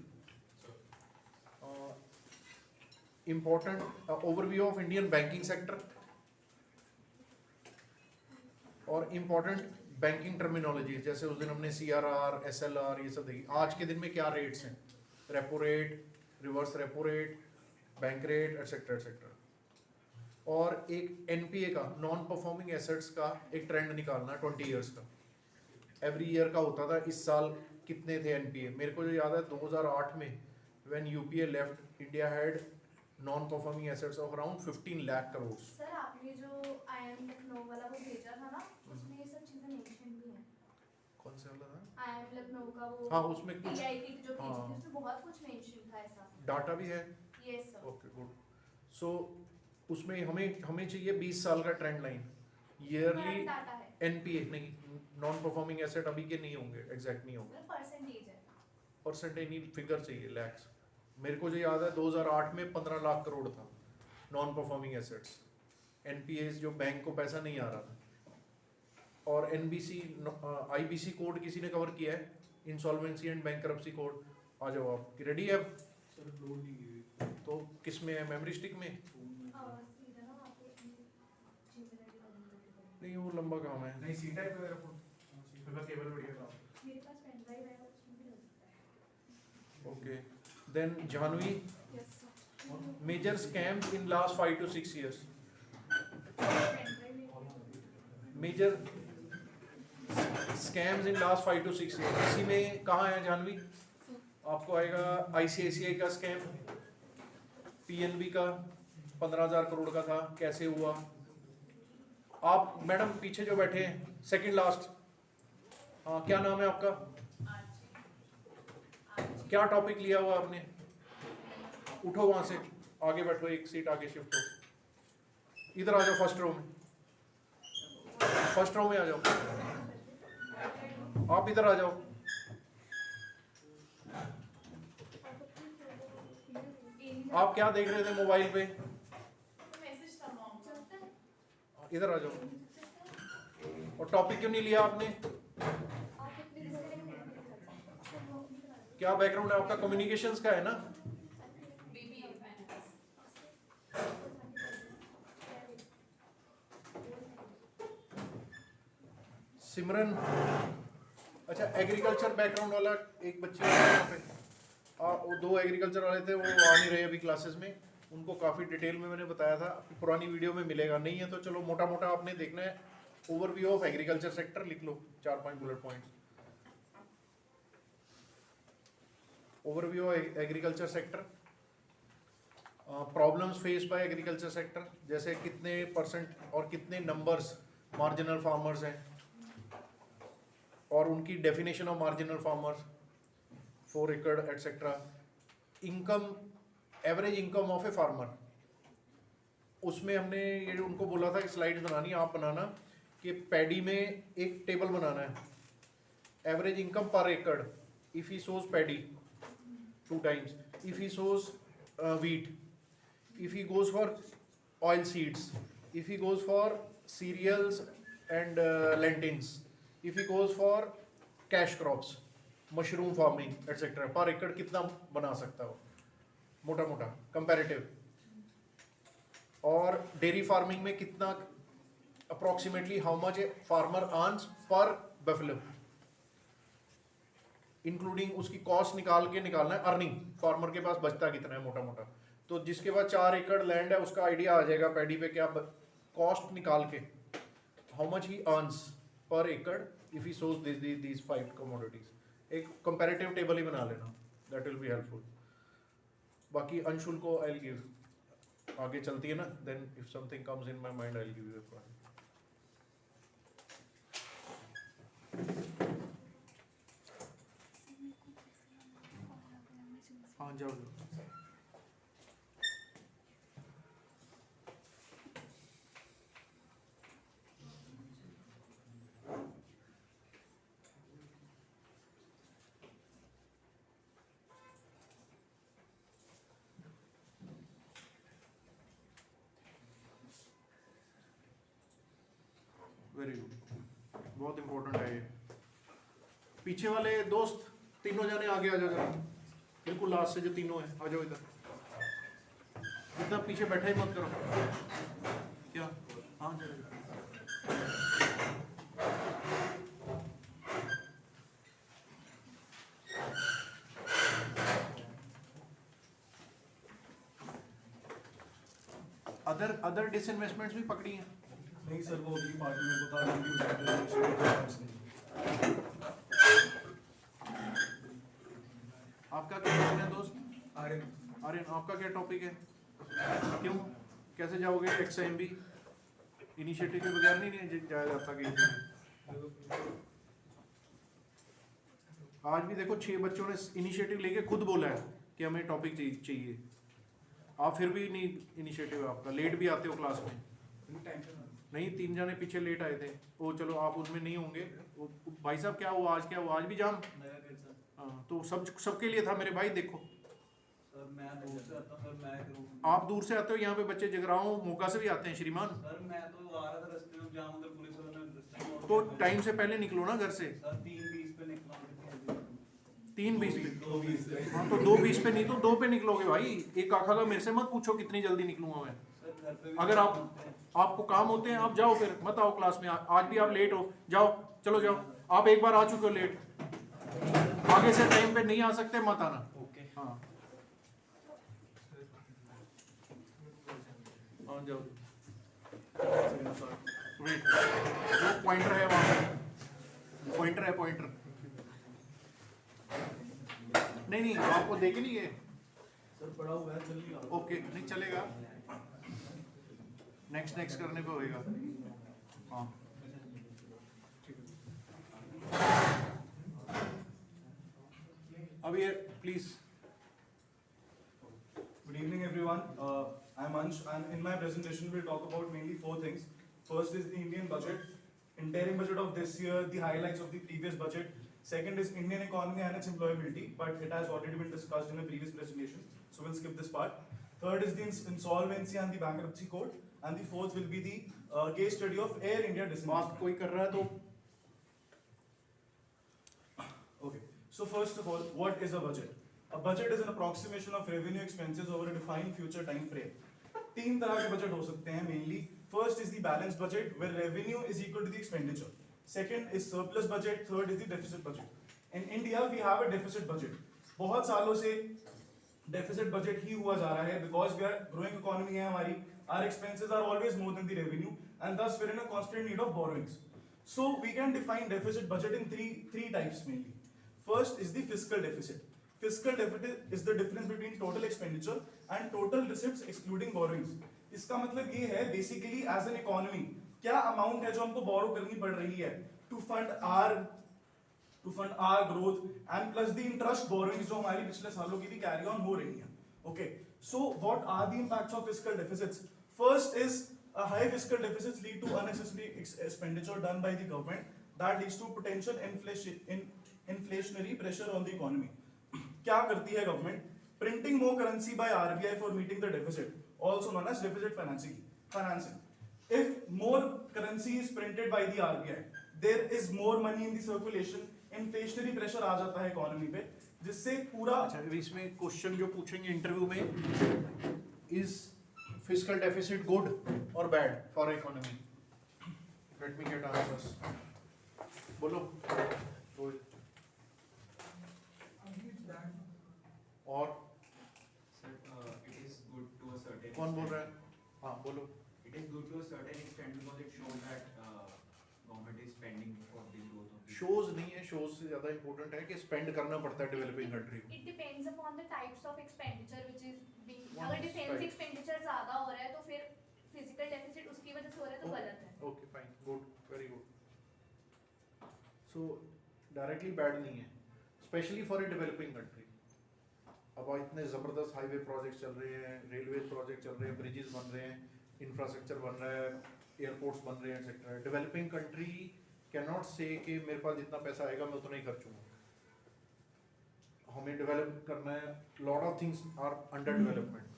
important overview of Indian banking sector और इम्पोर्टेंट बैंकिंग टर्मिनोलॉजी. जैसे उस दिन हमने सीआरआर, एसएलआर, ये सब देखी. आज के दिन में क्या रेट्स हैं, repo rate, reverse repo rate, bank rate, etcetera etcetera. और एक एनपीए का, नॉन परफॉर्मिंग एसेट्स का एक ट्रेंड निकालना 20 ईयर्स का. एवरी ईयर का होता था. इस साल कितने थे एनपीए, मेरे को जो याद है 2008 में when UPA left, India had non-performing assets of around 15 lakh crores. Sir आपने जो IIM लखनऊ वाला वो भेजा था ना, उसमें ये सब चीजें मेंशन भी हैं। कौन से वाला था? IIM लखनऊ का वो हाँ, उसमें कुछ TIT जो भेजी थी, हाँ। उसमें बहुत कुछ मेंशन था ऐसा। डाटा भी है। Yes sir. Okay good. So उसमें हमें चाहिए 20 साल का ट्रेंड लाइन, ईयरली डाटा है, NPA नहीं, नॉन परफॉर्मिंग एसेट अभी के नहीं होंगे, एग्जैक्ट नहीं होंगे, मतलब परसेंटेज है। परसेंटेज नहीं, फिगर चाहिए लैक्स। मेरे को जो याद है 2008 में 15 लाख करोड़ था नॉन परफॉर्मिंग एसेट्स, NPAs जो बैंक को पैसा नहीं आ रहा था। और NBC IBC कोड किसी ने कवर किया है, इंसॉल्वेंसी एंड बैंकरप्सी कोड? आ जाओ आप, रेडी है? सर लोड नहीं है तो किस में है, मेमोरी स्टिक में? सीधा ना आपको नहीं वो लंबा काम है। नहीं सी टाइप वगैरह फोन फिर केबल बढ़िया था। मेरे पास पेन ड्राइव है, उसमें भी लग सकता है। Okay then Janvi, yes sir. Major scams in last 5 to 6 years, pen drive में major scams in last 5 to 6 years, इसी में कहाँ है जानवी? आपको आएगा ICICI का स्कैम, PNB का 15,000 करोड़ का था, कैसे हुआ? आप मैडम पीछे जो बैठे हैं सेकंड लास्ट, हाँ क्या नाम है आपका? क्या टॉपिक लिया हुआ आपने? उठो वहां से, आगे बैठो, एक सीट आगे शिफ्ट हो, इधर आ जाओ, फर्स्ट रो में, फर्स्ट रो में आ जाओ, आप इधर आ जाओ। आप क्या देख रहे थे मोबाइल पे? मैसेज था मॉम चलता है। इधर आ जाओ। और टॉपिक क्यों नहीं लिया आपने? आप इतने क्या बैकग्राउंड है आपका? कम्युनिकेशंस का है ना? सिमरन, अच्छा एग्रीकल्चर बैकग्राउंड वाला एक बच्चे यहाँ पे, वो 2 एग्रीकल्चर वाले थे, वो आ नहीं रहे अभी क्लासेस में, उनको काफ़ी डिटेल में मैंने बताया था, पुरानी वीडियो में मिलेगा, नहीं है तो चलो मोटा मोटा आपने देखना है। ओवरव्यू ऑफ एग्रीकल्चर सेक्टर लिख लो, 4-5 bullet points. Overview of agriculture sector, problems face by agriculture sector, जैसे कितने % और कितने नंबर्स मार्जिनल फार्मर्स हैं, और उनकी डेफिनेशन ऑफ मार्जिनल फार्मर्स, 4 एकड़ etcetera. Income, average income of a farmer, उसमें हमने ये उनको बोला था कि स्लाइड बनानी, आप बनाना, कि पैडी में एक टेबल बनाना है, एवरेज इनकम पर एकड़, if he shows paddy 2 times, if he sows wheat, if he goes for oil seeds, if he goes for cereals and lentils, if he goes for cash crops, mushroom farming etc, पर एकड़ कितना बना सकता हो, मोटा मोटा comparative. और dairy farming में कितना, approximately how much a farmer earns पर बफेलो, इंक्लूडिंग उसकी कॉस्ट निकाल के निकालना है, अर्निंग फार्मर के पास बचता कितना है मोटा मोटा। तो जिसके पास 4 एकड़ लैंड है उसका आइडिया आ जाएगा पैडी पे क्या कॉस्ट निकाल के, हाउ मच ही अर्न्स पर एकड़ if he shows this 5 commodities. एक कंपैरेटिव टेबल ही बना लेना, दैट विल बी हेल्पफुल। बाकी अंशुल को आई विल गिव, आगे चलती है ना, then if something comes in my mind I will give you a point. हाँ जाओ। वेरी गुड, बहुत इंपॉर्टेंट है ये। पीछे वाले दोस्त तीनों जने आगे आ जाओ जरा, बिल्कुल लास्ट से जो तीनों हैं आ जाओ इधर, इतना पीछे बैठे ही मत करो। क्या? हाँ जरा। अदर डिसइन्वेस्टमेंट्स भी पकड़ी हैं? नहीं सर, वो अगली पार्ट में बता देंगे। आपका क्या नाम है दोस्त? आपका क्या टॉपिक है? क्यों, कैसे जाओगे XIMB? इनिशिएटिव के बगैर नहीं जाया जाता कहीं। आज भी देखो 6 बच्चों ने इनिशिएटिव लेके खुद बोला है कि हमें टॉपिक चाहिए, आप फिर भी नहीं इनिशिएटिव है आपका, लेट भी आते हो क्लास में। नहीं, 3 जने पीछे लेट आए थे, वो चलो आप उसमें नहीं होंगे। वो भाई साहब क्या हुआ आज, क्या हुआ आज भी जाम? हाँ, तो सबके लिए था मेरे भाई। देखो सर मैं दूर से आता हूं, सर मैं करूं। आप दूर से आते हो, यहाँ पे बच्चे जगराओं मौका से भी आते हैं श्रीमान। सर मैं तो आ रहा था रास्ते में, जाम उधर पुलिस वालों ने रास्ते में रोक तो दिया। टाइम से पहले निकलो ना घर से। सर 3:20 पे निकला। 3:20 पे? 2:20 पे। हाँ तो 2:20 पे नहीं तो 2 पे निकलोगे भाई। एक आखा का मेरे से मत पूछो कितनी जल्दी निकलूंगा मैं। सर घर पे भी अगर काम आप होते हैं। आपको काम होते हैं आप जाओ, फिर मत आओ क्लास में। आज भी आप लेट हो, जाओ चलो जाओ। आप एक बार आ चुके हो लेट, आगे से टाइम पे नहीं आ सकते, मत आना। ओके। हाँ हाँ जाओ। वेट, जो पॉइंटर है वहाँ, पॉइंटर है पॉइंटर। नहीं आपको देखे नहीं ये? सर पड़ा हुआ है, जल्दी आओ। ओके, नहीं चलेगा, नेक्स्ट करने पे होएगा। हाँ अब ये please. Good evening, everyone. I'm Ansh, and in my presentation, we'll talk about mainly 4 things. First is the Indian budget, interim budget of this year, the highlights of the previous budget. Second is Indian economy and its employability, but it has already been discussed in a previous presentation, so we'll skip this part. Third is the insolvency and the bankruptcy code, and the fourth will be the case study of Air India बात disinvestment. कोई कर रहा है तो Okay, so first of all, what is a budget? A budget is an approximation of revenue expenses over a defined future time frame. 3 तरह के budget हो सकते हैं mainly. First is the balanced budget where revenue is equal to the expenditure. Second is surplus budget. Third is the deficit budget. In India we have a deficit budget. बहुत सालों से deficit budget ही हुआ जा रहा है because we are growing economy है हमारी. Our expenses are always more than the revenue and thus we're in a constant need of borrowings. So we can define deficit budget in three types mainly. First is the fiscal deficit. Fiscal deficit is the difference between total expenditure and total receipts excluding borrowings. इसका मतलब ये है basically as an economy क्या amount है जो हमको borrow करनी पड़ रही है to fund our growth and plus the interest borrowings जो हमारी पिछले सालों की भी carry on हो रही है. Okay, so what are the impacts of fiscal deficits? First is a high fiscal deficits lead to unnecessary expenditure done by the government that leads to potential inflationary pressure on the economy. क्या करती है government? Printing more currency by RBI for meeting the deficit, also known as deficit financing. If more currency is printed by the RBI, there is more money in the circulation, inflationary pressure आ जाता है economy पे, जिससे पूरा अच्छा इसमें question जो पूछेंगे इंटरव्यू में, इज फिस्कल डेफिसिट गुड और bad for economy? Let me gate answers. बोलो रोहित. और Sir, it is good to a certain कौन बोल extent. रहा है? हाँ बोलो. It is good to a certain extent because it shows that government is spending for the growth of the shows नहीं है, शोज से ज्यादा इंपॉर्टेंट है कि स्पेंड करना पड़ता है डेवलपिंग कंट्री को. It depends upon the types of expenditure which is being. One अगर is डिफेंस right. एक्सपेंडिचर ज्यादा हो रहा है तो फिर फिजिकल डेफिसिट उसकी वजह से हो रहा है तो गलत है. Okay fine, good, very good. सो डायरेक्टली बैड नहीं है, specially for a developing country. अब इतने ज़बरदस्त हाईवे प्रोजेक्ट चल रहे हैं, रेलवे प्रोजेक्ट चल रहे हैं, ब्रिजेस बन रहे हैं, इंफ्रास्ट्रक्चर बन रहा है, एयरपोर्ट्स बन रहे हैं etcetera. Developing country can not से कि मेरे पास जितना पैसा आएगा मैं उतना ही खर्चूंगा. हमें डेवलप करना है, lot of things are under development.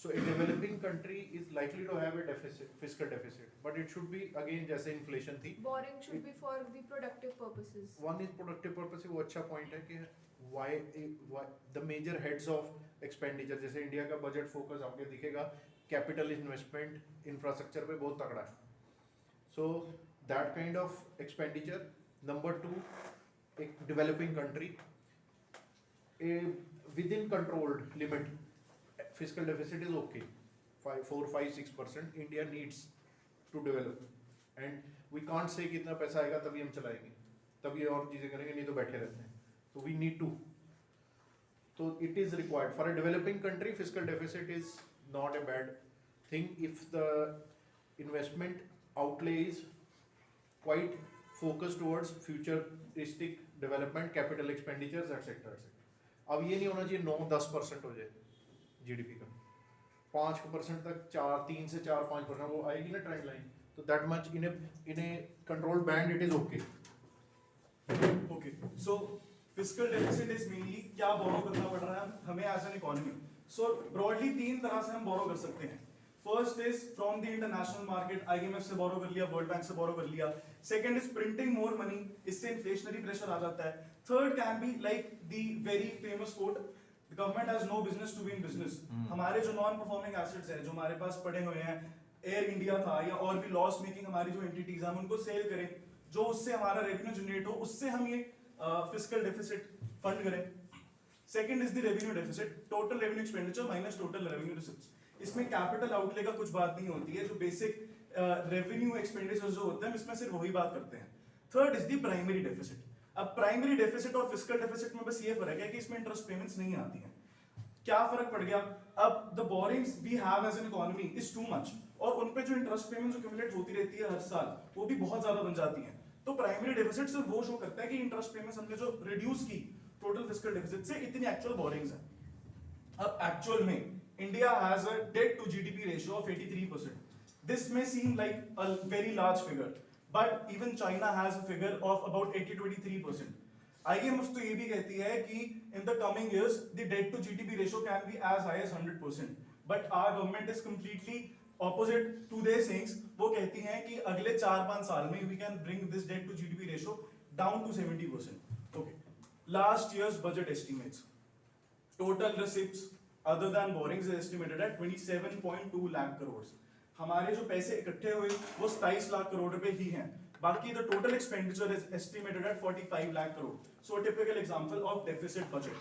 So a developing country is likely to have a deficit, fiscal deficit, but it should be again जैसे inflation थी. Borrowing should be for the productive purposes. One is productive purpose, वो अच्छा point है कि why the major heads of expenditure, जैसे India का budget focus आपके दिखेगा capital investment, infrastructure पे बहुत तगड़ा है. So that kind of expenditure. Number 2, एक developing country, a within controlled limit. Fiscal deficit is okay, 4-5-6%. India needs to develop, and we can't say कितना पैसा आएगा तभी हम चलाएंगे, तभी और चीजें करेंगे, नहीं तो बैठे रहते हैं. So we need to. तो it is required for a developing country. Fiscal deficit is not a bad thing if the investment outlay is quite focused towards futuristic development, capital expenditures, etc. अब ये नहीं होना चाहिए 9-10% हो जाए GDP का, 5% तक 3 से 4-5% वो आएगी ना ट्रेंड लाइन, तो that much in a controlled band it is okay. Okay, so fiscal deficit is mainly क्या borrow करना पड़ रहा है हमें as an economy. So broadly 3 तरह से हम borrow कर सकते हैं. First is from the international market, IMF से borrow कर लिया, World Bank से borrow कर लिया. Second is printing more money, इससे inflationary pressure आ जाता है. Third can be like the very famous quote, the government has no business to be in business. हमारे जो non performing assets हैं, जो हमारे पास पड़े हुए हैं, एयर इंडिया था या और भी लॉस मेकिंग हमारी जो एंटिटीज हम उनको सेल करें, जो उससे हमारा रेवेन्यू जनरेट हो, उससे हम ये फिस्कल डेफिसिट फंड करें. Second is the revenue deficit, total revenue expenditure minus total revenue receipts. इसमें कैपिटल आउटले का कुछ बात नहीं होती है, जो बेसिक रेवेन्यू एक्सपेंडिचर जो होते हैं इसमें सिर्फ वही बात करते हैं. Third is the primary deficit. अब प्राइमरी डेफिसिट और फिस्कल डेफिसिट में बस ये फर्क है कि इसमें इंटरेस्ट पेमेंट्स नहीं आती हैं. क्या फर्क पड़ गया? अब the borrowings we have as an economy is too much, और उन पे जो इंटरेस्ट पेमेंट्स एक्यूमुलेट होती रहती है हर साल, वो भी बहुत ज्यादा बन जाती हैं. तो प्राइमरी डेफिसिट सिर्फ वो शो करता है कि इंटरेस्ट पेमेंट्स हमने जो रिड्यूस की टोटल फिस्कल डेफिसिट से, इतनी एक्चुअल बोरिंग्स हैं. अब एक्चुअल में India has a debt to GDP ratio of 83%. This may seem like a very large figure, but even China has a figure of about 80 to 83%. IMF तो ये भी कहती है कि in the coming years the debt to GDP ratio can be as high as 100%. But our government is completely opposite to their sayings. वो कहती हैं कि अगले 4-5 साल में we can bring this debt to GDP ratio down to 70%. Okay. Last year's budget estimates. Total receipts other than borrowings is estimated at 27.2 lakh crores. हमारे जो पैसे इकट्ठे हुए वो 27 लाख करोड़ रुपए ही हैं. बाकी the total expenditure is estimated at 45 lakh crore. So a typical example of deficit budget.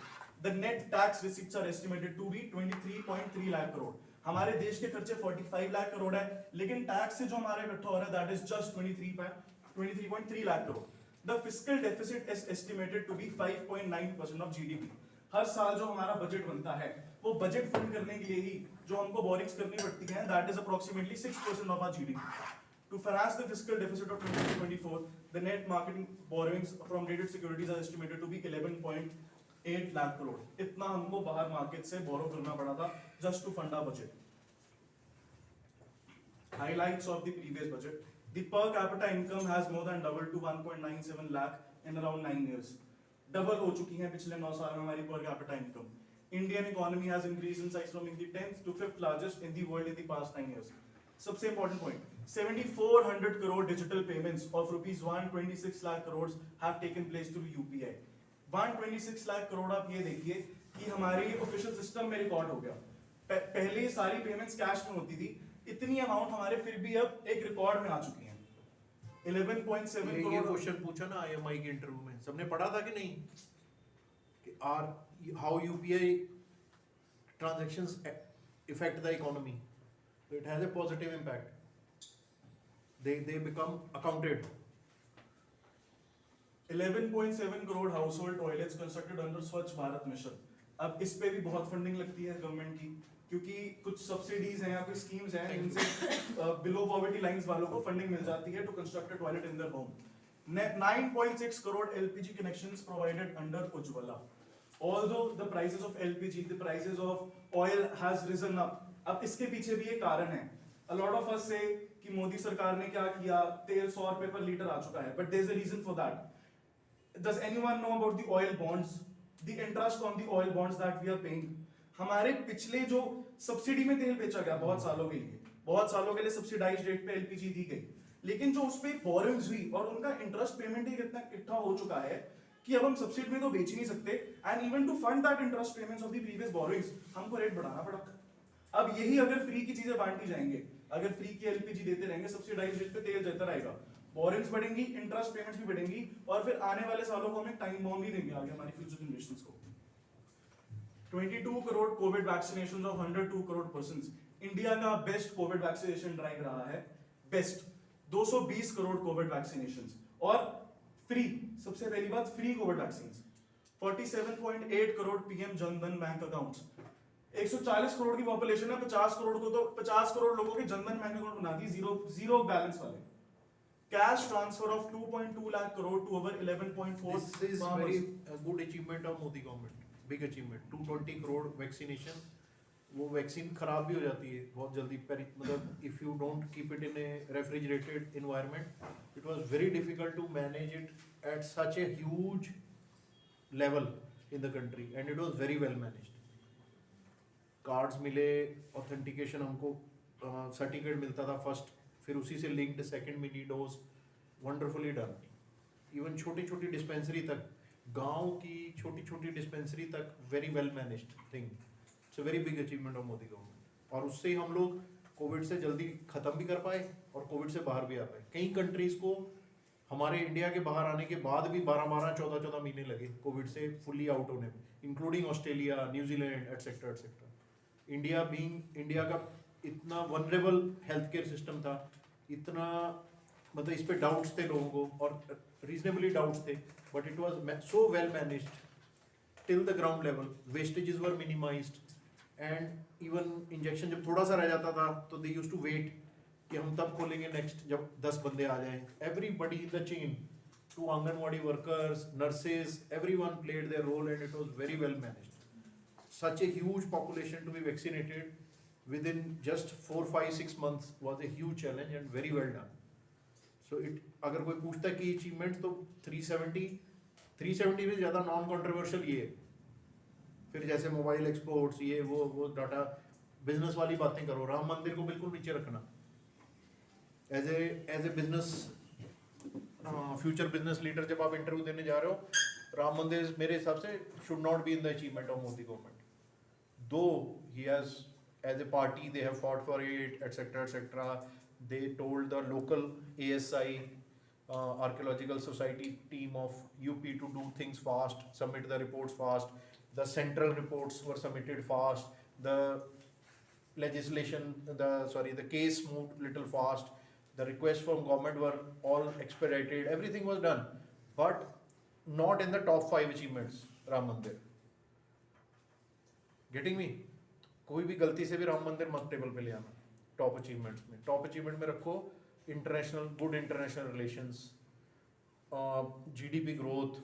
The net tax receipts are estimated to be 23.3 lakh crore. हमारे देश के खर्चे 45 लाख करोड़ है, लेकिन टैक्स से जो हमारा इकट्ठा हो रहा है that is just 23.3 lakh crore. The fiscal deficit is estimated to be 5.9% of GDP. हर साल जो हमारा बजट बनता है वो बजट फंड करने के लिए ही जो हमको बोरिंग्स करनी पड़ती हैं, that is approximately 6% of our GDP. To finance the fiscal deficit of 2024, the net marketing borrowings from rated securities are estimated to be 11.8 lakh crore. इतना हमको बाहर मार्केट से बोरो करना पड़ा था just to fund our budget. Highlights of the previous budget. The per capita income has more than doubled to 1.97 lakh in around 9 years. Double हो चुकी है पिछले 9 साल में हमारी per capita income. Indian economy has increased in size from the 10th to 5th largest in the world in the past 9 years. सबसे important point, 7400 crore digital payments of rupees 126 lakh crore have taken place through UPI. 126 lakh crore आप ये देखिए कि हमारी official system में record हो गया. पहले सारी पेमेंट्स कैश में होती थी, इतनी अमाउंट हमारे फिर भी अब एक रिकॉर्ड में आ चुकी है. 11.7 ये करोड़. क्वेश्चन पूछा ना IMI के इंटरव्यू में, सबने पढ़ा था कि नहीं कि how UPI transactions affect the economy. So it has a positive impact. They become accounted. 11.7 crore household toilets constructed under स्वच्छ भारत मिशन. अब इस पे भी बहुत फंडिंग लगती है गवर्नमेंट की, क्योंकि कुछ सब्सिडीज हैं या कोई स्कीम्स हैं जिनसे बिलो पॉवर्टी लाइंस वालों को फंडिंग मिल जाती है to construct a toilet in their home. 9.6 crore LPG connections provided under Ujjwala. Although the prices of LPG, the prices of oil has risen up. अब इसके पीछे भी एक कारण है. A lot of us say कि मोदी सरकार ने क्या किया, तेल 100 रुपए पर लीटर आ चुका है, but there is a reason for that. Does anyone know about the oil bonds? The interest on the oil bonds that we are paying. हमारे पिछले जो सब्सिडी में तेल बेचा गया बहुत सालों के लिए सब्सिडाइज्ड रेट पे LPG दी गई, लेकिन जो उस पे बोरिंग्स हुई और उनका इंटरेस्ट पेमेंट ही कितना इकट्ठा हो चुका है कि अब हम सब्सिडी में तो बेच ही नहीं सकते, and even to fund that interest payments of the previous borrowings हमको रेट बढ़ाना पड़ा. अब यही अगर फ्री की चीजें बांटी जाएंगे, अगर फ्री की LPG देते रहेंगे, सब्सिडाइज्ड रेट पे तेल देता रहेगा, बोरिंग्स बढ़ेंगी, इंटरेस्ट पेमेंट्स भी बढ़ेंगी, और फिर आने वाले सालों को हमें टाइम बॉम्ब ही देंगे आगे हमारी फ्यूचर जनरेशंस को. 22 crore Covid vaccination of 102 crore persons. India का बेस्ट कोविड वैक्सीनेशन ड्राइव रहा है, बेस्ट. 220 करोड़ कोविड वैक्सीनेशंस और फ्री, सबसे पहली बात free Covid vaccine. 47.8 crore PM Jan Dhan bank accounts. 140 crore की पॉपुलेशन है, 50 करोड़ को तो 50 करोड़ लोगों के जनधन बैंक अकाउंट बना दी जीरो बैलेंस वाले। Cash transfer of 2.2 lakh crore to over 11.4 This is farmers. very good achievement of Modi government, big achievement. 220 crore vaccination. वो vaccine खराब भी हो जाती है बहुत जल्दी, मतलब if you don't keep it in a refrigerated environment, it was very difficult to manage it at such a huge level in the country, and it was very well managed. Cards मिले, authentication हमको certificate मिलता था first, फिर उसी से linked second mini dose, wonderfully done. Even छोटी छोटी dispensary तक, गांव की छोटी छोटी डिस्पेंसरी तक, very well managed thing. It's a very big achievement of Modi government. और उससे हम लोग कोविड से जल्दी ख़त्म भी कर पाए और कोविड से बाहर भी आ पाए। कई कंट्रीज़ को हमारे इंडिया के बाहर आने के बाद भी 12-12, 14-14 महीने लगे कोविड से फुल्ली आउट होने में, including Australia, New Zealand etcetera etcetera. India का इतना वनरेबल हेल्थ केयर सिस्टम था, इतना मतलब इस पे डाउट्स थे लोगों को, और रीजनेबली डाउट्स थे, but it was so well managed till the ground level. Vestiges were minimised, and even injection जब थोड़ा सा रह जाता था तो दे यूज्ड टू वेट कि हम तब खोलेंगे नेक्स्ट जब 10 बंदे आ जाएं। Everybody in the chain, to anganwadi workers, nurses, everyone played their role, and it was very well managed. Such a huge population to be vaccinated within just 4, 5, 6 months was a huge challenge and very well done. So it, अगर कोई पूछता है कि achievement, तो 370 में ज़्यादा non controversial ये है। फिर जैसे मोबाइल एक्सपोर्ट्स, ये वो डाटा बिजनेस वाली बातें करो, राम मंदिर को बिल्कुल नीचे रखना। As a business future business leader जब आप इंटरव्यू देने जा रहे हो, राम मंदिर मेरे हिसाब से should not be in the achievement of Modi government. Though he has, as a party, they have fought for it, etc. They told the local ASI, Archaeological Society team of UP to do things fast, submit the reports fast. The central reports were submitted fast. The legislation, the case moved little fast. The requests from government were all expedited. Everything was done, but not in the top 5 achievements. Ram Mandir. Getting me? कोई भी गलती से भी राम मंदिर मत table पे ले आना टॉप अचीवमेंट्स में। टॉप अचीवमेंट में रखो good international relations, GDP growth,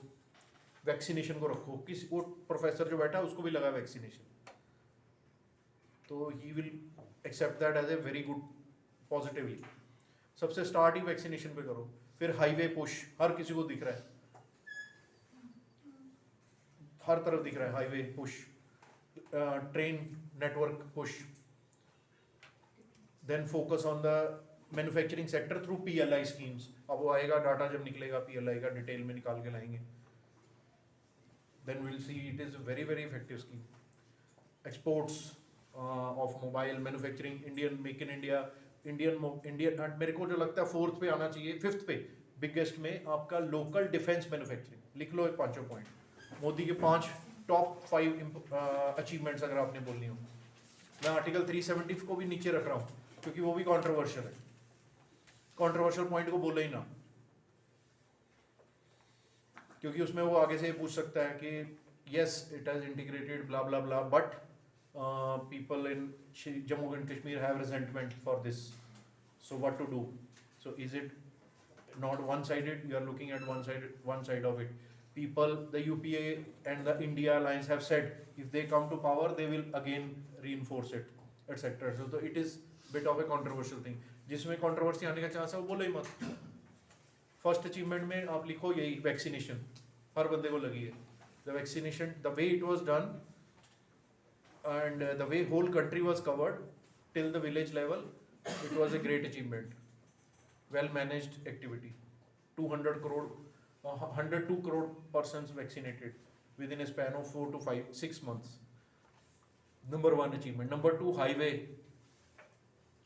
vaccination को रखो। किसी वो प्रोफेसर जो बैठा उसको भी लगा वैक्सीनेशन, तो he will accept that as a very good positively. सबसे स्टार्ट ही वैक्सीनेशन पे करो। फिर हाईवे पुश, हर किसी को दिख रहा है, हर तरफ दिख रहा है highway push, train network push, then focus on the manufacturing sector through PLI schemes. अब वो आएगा डाटा जब निकलेगा PLI का, डिटेल में निकाल के लाएंगे, then we'll see it is a very very effective scheme. Exports of mobile manufacturing, Indian make in India, Indian मेरे को जो लगता है 4th पे आना चाहिए, 5th पे बिगेस्ट में आपका लोकल डिफेंस मैन्युफैक्चरिंग। लिख लो 5 पॉइंट, मोदी के 5 टॉप 5 अचीवमेंट्स अगर आपने बोलनी हो। मैं आर्टिकल 370 को भी नीचे रख रहा हूँ क्योंकि वो भी कंट्रोवर्शियल है। कंट्रोवर्शियल पॉइंट को बोला ही ना, क्योंकि उसमें वो आगे से पूछ सकता है कि yes it has integrated blah blah blah, but people in Jammu and Kashmir have resentment for this, so what to do? So is it not one sided? You are looking at one side of it. People, the UPA and the India alliance have said if they come to power they will again reinforce it, etc. So it is bit of a controversial thing. जिसमें controversy आने का chance है वो बोलो ही मत। First achievement में आप लिखो यही वैक्सीनेशन, हर बंदे को लगी है। The vaccination, the way it was done and the way whole country was covered till the village level, it was a great achievement. Well managed activity. 102 crore persons vaccinated within a span of 4 to 6 months. Number 1 achievement. Number 2 highway.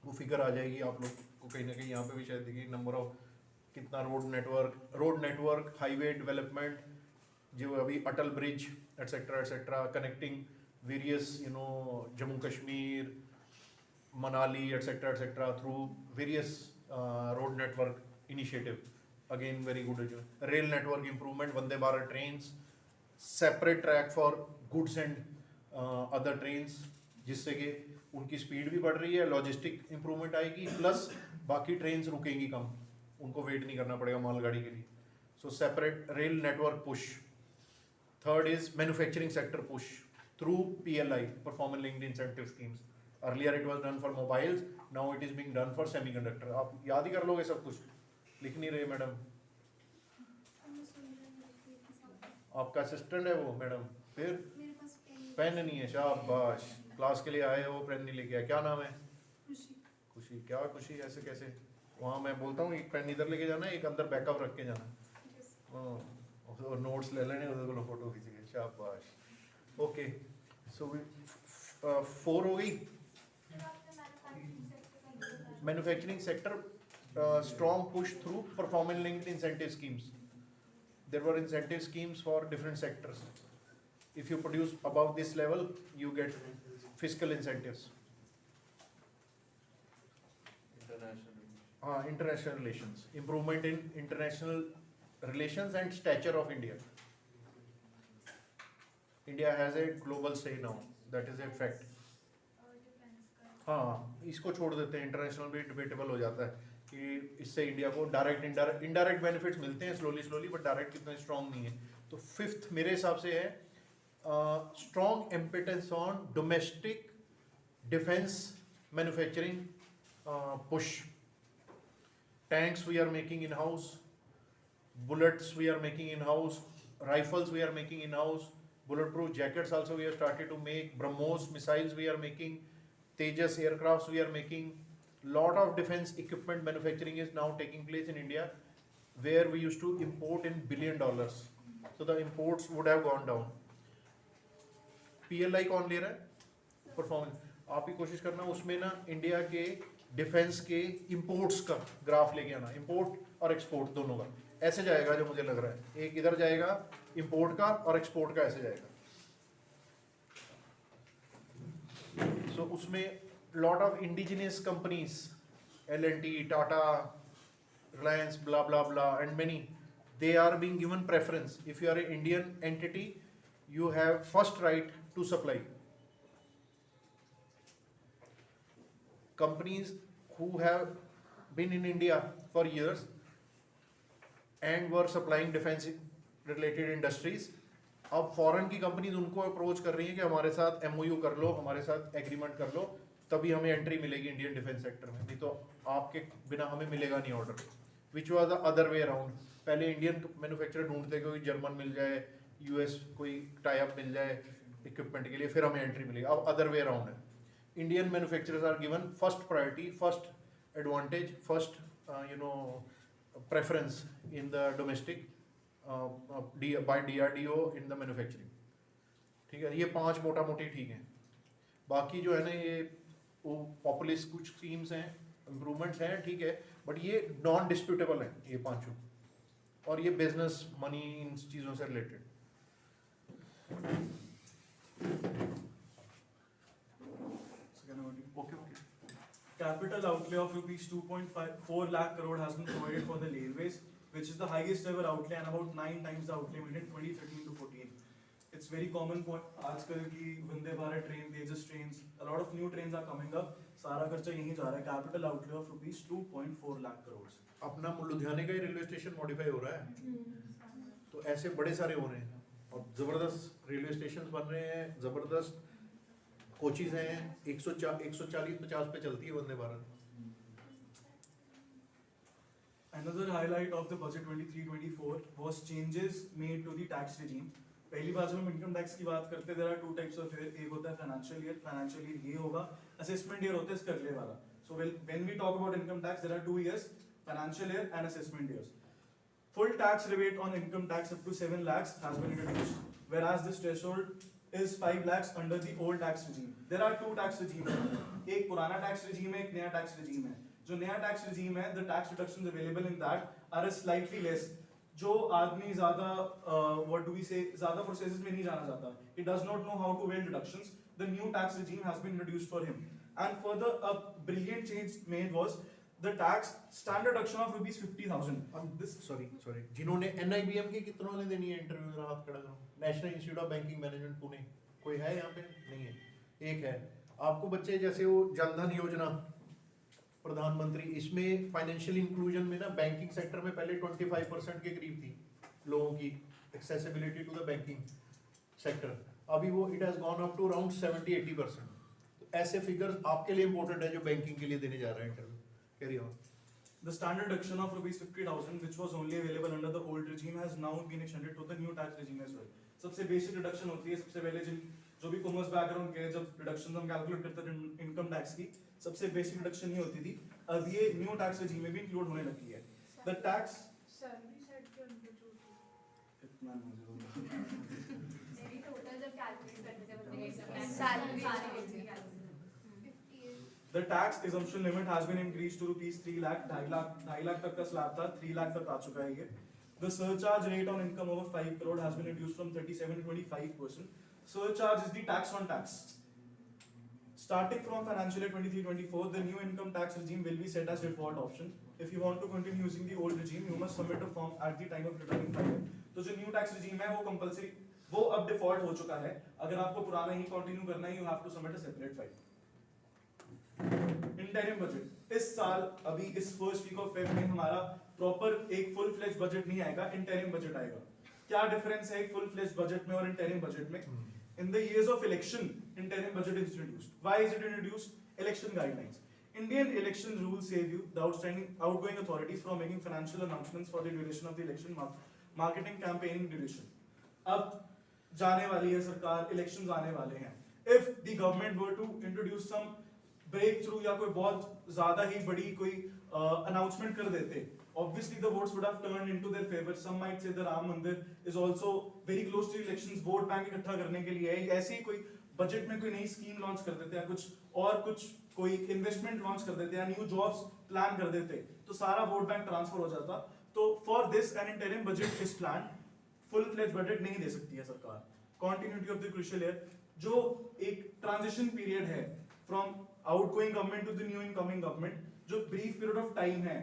वो figure आ जाएगी आप लोग को कहीं ना कहीं, यहाँ पे भी शायद देखिए नंबर ऑफ कितना रोड नेटवर्क, हाईवे डेवलपमेंट, जो अभी Atal bridge etcetera connecting various Jammu Kashmir, Manali etcetera through various road network initiative, again very good. Rail network improvement, Vande Bharat trains, separate track for goods and other trains, जिससे कि उनकी स्पीड भी बढ़ रही है, लॉजिस्टिक इंप्रूवमेंट आएगी, प्लस बाकी ट्रेन्स रुकेंगी कम, उनको वेट नहीं करना पड़ेगा मालगाड़ी के लिए. So separate rail network push. Third is manufacturing sector push through PLI, performance linked incentive schemes. Earlier it was done for mobiles, now it is being done for semiconductor. आप याद ही कर लोगे सब कुछ, लिख नहीं रहे मैडम? आपका असिस्टेंट है वो मैडम? फिर मेरे पास पेन नहीं है, शाबाश. क्लास के लिए आए हो, पेन नहीं लेके आए. क्या नाम है? खुशी. क्या खुशी? ऐसे कैसे? वहाँ मैं बोलता हूँ एक पेन इधर लेके जाना है, एक अंदर बैकअप रख के जाना है. और नोट्स ले लेने, उधर को फोटो खींचेंगे. शाबाश. ओके, सो 4 हो गई. Manufacturing sector strong push through performance linked incentive schemes. There were incentive schemes for different sectors. If you produce above this level, you get fiscal incentives. International relations. Improvement in international relations and stature of India. India has a global say now. That is a fact. हाँ, इसको छोड़ देते हैं. International भी debatable हो जाता है कि इससे इंडिया को डायरेक्ट इनडायरेक्ट बेनिफिट्स मिलते हैं स्लोली, बट डायरेक्ट कितना स्ट्रॉन्ग नहीं है. तो फिफ्थ मेरे हिसाब से है strong impetus on domestic defence manufacturing push. Tanks we are making in house, bullets we are making in house, rifles we are making in house, bulletproof jackets also we have started to make, BrahMos missiles we are making, Tejas aircrafts we are making. Lot of defense equipment manufacturing is now taking place in India, where we used to import in $1 billion. So the imports would have gone down. PLI कौन ले रहा है? Performance. आप ही कोशिश करना उसमें ना India के डिफेंस के इंपोर्ट्स का ग्राफ लेके आना, इंपोर्ट और एक्सपोर्ट दोनों का. ऐसे जाएगा जो मुझे लग रहा है, एक इधर जाएगा इंपोर्ट का और एक्सपोर्ट का, ऐसे जाएगा. सो उसमें lot of indigenous companies, L&T, Tata, Reliance, blah blah blah, and many, they are being given preference. If you are an Indian entity, you have first right to supply. Companies who have been in India for years and were supplying defense related industries, अब foreign की companies उनको approach कर रही हैं कि हमारे साथ MOU कर लो, हमारे साथ एग्रीमेंट कर लो, तभी हमें एंट्री मिलेगी इंडियन डिफेंस सेक्टर में, नहीं तो आपके बिना हमें मिलेगा नहीं order. Which was the other way around. पहले इंडियन मैन्युफैक्चरर ढूंढते कोई जर्मन मिल जाए, US कोई टाई अप मिल जाए इक्विपमेंट के लिए, फिर हमें एंट्री मिलेगी. अब अदर वे अराउंड है. Indian manufacturers are given first priority, first advantage, first preference in the domestic buy DRDO in the manufacturing. ठीक है, ये 5 मोटा मोटी ठीक है. बाकी जो है ना ये वो पॉपुलिस्ट कुछ स्कीम्स हैं, इम्प्रूवमेंट्स हैं, ठीक है, बट ये नॉन डिस्प्यूटेबल हैं ये 5, और ये बिजनेस मनी इन चीज़ों से related. Capital outlay of rupees 2.4 lakh crore has been provided for the railways, which is the highest ever outlay and about 9 times the outlay made in 2013 to 14. It's very common point. आजकल की Vande Bharat train, Tejas trains, a lot of new trains are coming up. सारा खर्चा यहीं जा रहा है. Capital outlay of rupees 2.4 lakh crores. अपना लुधियाने का ही रेलवे स्टेशन मॉडिफाई हो रहा है, तो ऐसे बड़े सारे हो रहे हैं और ज़बरदस्त रेलवे स्टेशन बन रहे हैं, ज़बरदस्त कोचेज हैं. 140-50 पे चलती है Vande Bharat. Another highlight of the budget 23-24 was changes made to the tax regime. पहली बार जब हम इनकम टैक्स की बात करते हैं, there are 2 types of year. एक होता है फाइनेंशियल ईयर ये होगा, असेसमेंट ईयर होता है इसका अगले वाला. So when we talk about income tax, there are 2 years, financial year and assessment years. Full tax rebate on income tax up to 7 lakhs has been introduced, whereas this threshold is 5 lakhs under the old tax regime. There are 2 tax regimes. एक पुराना tax regime है, एक नया tax regime है. जो नया tax regime है, the tax deductions available in that are slightly less. जो आदमी ज़्यादा what do we say, ज़्यादा processes में नहीं जाना चाहता, he does not know how to avail deductions, the new tax regime has been introduced for him. And further, a brilliant change made was the tax standard deduction of rupees 50,000. This sorry जिन्होंने NIBM के कितनों ने देनी है interview, जरा हाथ खड़ा करो. National institute of banking management Pune, कोई है यहाँ पे? नहीं है. एक है. आपको बच्चे जैसे वो जनधन योजना, प्रधानमंत्री, इसमें फाइनेंशियल इंक्लूजन में ना बैंकिंग सेक्टर में पहले 25% के करीब थी लोगों की accessibility to the banking sector. अभी वो it has gone up to around 70-80%. ऐसे फिगर्स आपके लिए इंपॉर्टेंट है जो बैंकिंग के लिए देने जा रहे हैं interview. Carry on. The standard deduction of rupees 50,000, which was only available under the old regime, has now been extended to the new tax regime as well. सबसे basic deduction होती है, सबसे पहले जो भी कॉमर्स बैकग्राउंड के जब deduction हम कैलकुलेट करते थे इनकम टैक्स की, सबसे बेसिक डिडक्शन ही होती थी. अब ये न्यू टैक्स regime में भी इंक्लूड होने लगी है. The tax सैलरी सेट के अंदर जो होती इतना मेरी टोटल जब कैलकुलेट करते थे बच्चे Salary सारे होती है. calculate. The tax exemption limit has been increased to rupees 3 lakh, 2.5 lakh तक का स्लैब था, 3 लाख तक आ चुका है ये. The surcharge rate on income over 5 crore has been reduced from 37 to 25%. Surcharge is the tax on tax. Starting from financial year 23-24, the new income tax regime will be set as default option. If you want to continue using the old regime, you must submit a form at the time of returning file. तो जो new tax regime है वो compulsory, वो अब default हो चुका है. अगर आपको पुराना ही continue करना है, you have to submit a separate file. Interim budget इस साल अभी इस फर्स्ट वीक ऑफ फेब में हमारा प्रॉपर एक फुल फ्लेज बजट नहीं आएगा, इंटरिम बजट आएगा. क्या डिफरेंस है एक फुल फ्लेज बजट में और इंटरिम बजट में? In the years of election interim budget is introduced. Why is it introduced? Election guidelines. Indian election rules save you the outgoing authorities from making financial announcements for the duration of the election marketing campaigning duration. अब जाने वाली है सरकार, elections आने वाले हैं. If the government were to introduce some breakthrough या कोई बहुत ज्यादा ही बड़ी कोई अनाउंसमेंट कर देते, obviously the votes would have turned into their favor. Some might say the Ram Mandir is also very close to elections, vote bank इकट्ठा करने के लिए है. ऐसे ही कोई बजट में कोई नई स्कीम लॉन्च कर देते हैं, कुछ कोई इन्वेस्टमेंट लॉन्च कर देते हैं, न्यू जॉब्स प्लान कर देते, तो सारा वोट बैंक ट्रांसफर हो जाता. तो for this an interim budget is plan. Full fledge budget नहीं दे सकती है सरकार. Continuity of the crucial year, जो एक ट्रांजिशन पीरियड है from outgoing government to the new incoming government, जो brief period of time है,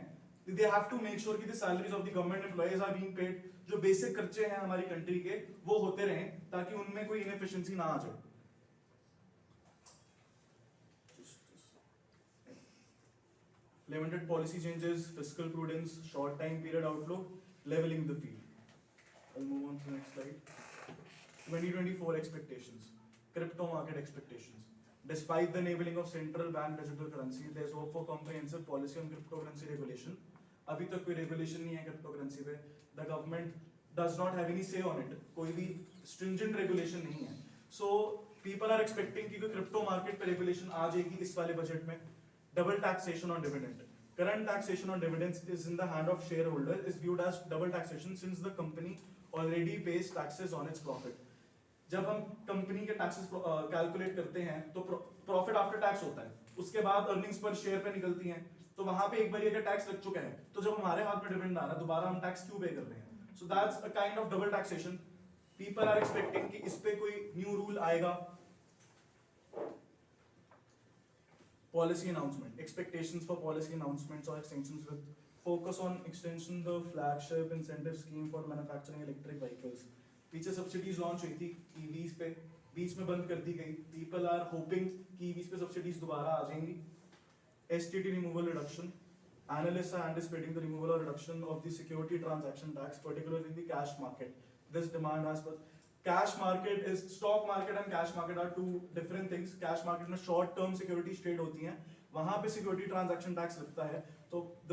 they have to make sure कि the salaries of the government employees are being paid. जो basic खर्चे हैं हमारी कंट्री के वो होते रहें ताकि उनमें कोई inefficiency ना आ जाए. Limited policy changes, fiscal prudence, short time period outlook, leveling the field. I'll move on to the next slide. 2024 expectations, crypto market expectations. Despite the enabling of central bank digital currency, there is hope for comprehensive policy on cryptocurrency regulation. अभी तक कोई regulation नहीं है cryptocurrency पे. The government does not have any say on it. कोई भी stringent regulation नहीं है. So people are expecting कि कोई crypto market पे regulation आ जाएगी इस वाले budget में. Double taxation on dividend. Current taxation on dividends is in the hand of shareholder is viewed as double taxation since the company already pays taxes on its profit. जब हम company के taxes calculate करते हैं तो profit after tax होता है, उसके बाद अर्निंग्स पर शेयर पे निकलती हैं, तो वहां पे एक बार अगर टैक्स लग चुका है तो जब हमारे हाथ में डिविडेंड आ रहा है दोबारा हम टैक्स क्यों पे कर रहे हैं? So that's a kind of double taxation. People are expecting कि इस पे कोई न्यू रूल आएगा. Policy announcement, expectations for policy announcements or extensions with focus on extension the flagship incentive scheme for manufacturing electric vehicles. पीछे subsidies launch हुई थी EVs पे, बीच में बंद कर दी गई. पीपल आर होपिंग कि ईवीज पे सब्सिडीज दोबारा आ जाएंगी. STT removal reduction, analysts are anticipating the removal और reduction of the security transaction tax particularly in the cash market. This demand as per cash market is stock market and cash market are two different things. Cash market में short term securities trade होती हैं, वहां पे security transaction tax लगता है, तो the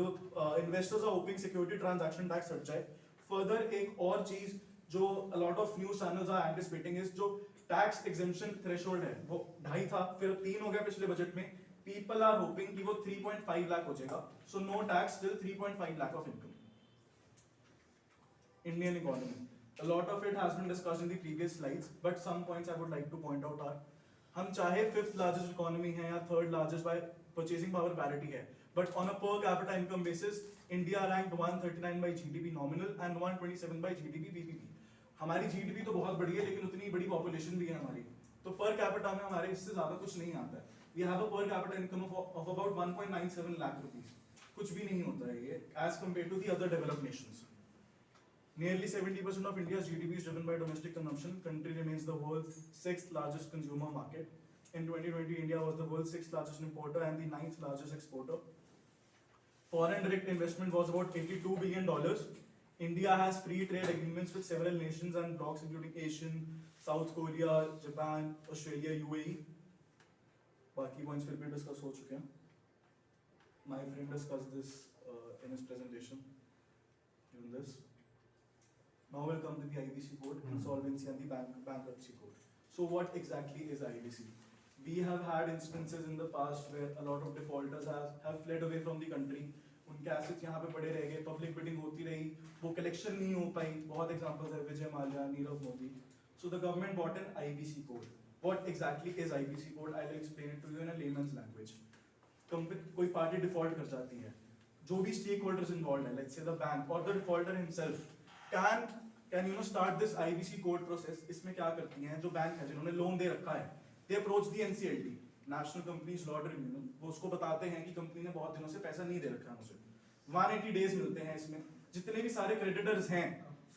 investors are hoping security transaction tax हट जाए. फर्दर एक और चीज जो a lot of news channels are anticipating is जो tax exemption threshold है वो 2.5 था, फिर 3 हो गया पिछले बजट में. People are hoping कि वो 3.5 लाख हो जाएगा. So no tax till 3.5 lakh of income. Indian economy, a lot of it has been discussed in the previous slides, but some points I would like to point out are, हम चाहे 5th largest economy है या 3rd largest by purchasing power parity है, but on a per capita income basis, India ranked 139 by GDP nominal and 127 by GDP PPP. हमारी GDP तो बहुत बड़ी है लेकिन उतनी बड़ी पॉपुलेशन भी है हमारी, तो पर कैपिटा में हमारे इससे ज्यादा कुछ नहीं आता है. We have a per capita income of about 1.97 lakh rupees. कुछ भी नहीं होता है ये as compared to the other developed nations. Nearly 70% of India's GDP is driven by domestic consumption. Country remains the world's 6th largest consumer market. In 2020, India was the world's 6th largest importer and the 9th largest exporter. Foreign direct investment was about $82 billion. India has free trade agreements with several nations and blocs including Asian, South Korea, Japan, Australia, UAE. बाकी points फिर भी discuss हो चुके हैं. My friend discussed this in his presentation. Given this. Now we'll come to the IBC code, insolvency and the bankruptcy code. So what exactly is IBC? We have had instances in the past where a lot of defaulters have fled away from the country. उनके assets यहाँ पे पड़े रह गए, public bidding होती रही, वो collection नहीं हो पाई. बहुत examples है Vijay Mallya, Nirav Modi. So the government bought an IBC code. What exactly is IBC code? I'll explain it to you in a layman's language. कोई party default कर जाती है, जो भी stakeholders involved है, let's say the bank or the defaulter himself, can start this IBC code process. इसमें क्या करती हैं जो बैंक है जिन्होंने लोन दे रखा है, they approach the NCLT, National Companies Law Tribunal. वो उसको बताते हैं कि कंपनी ने बहुत दिनों से पैसा नहीं दे रखा है मुझे. 180 days मिलते हैं इसमें. जितने भी सारे creditors हैं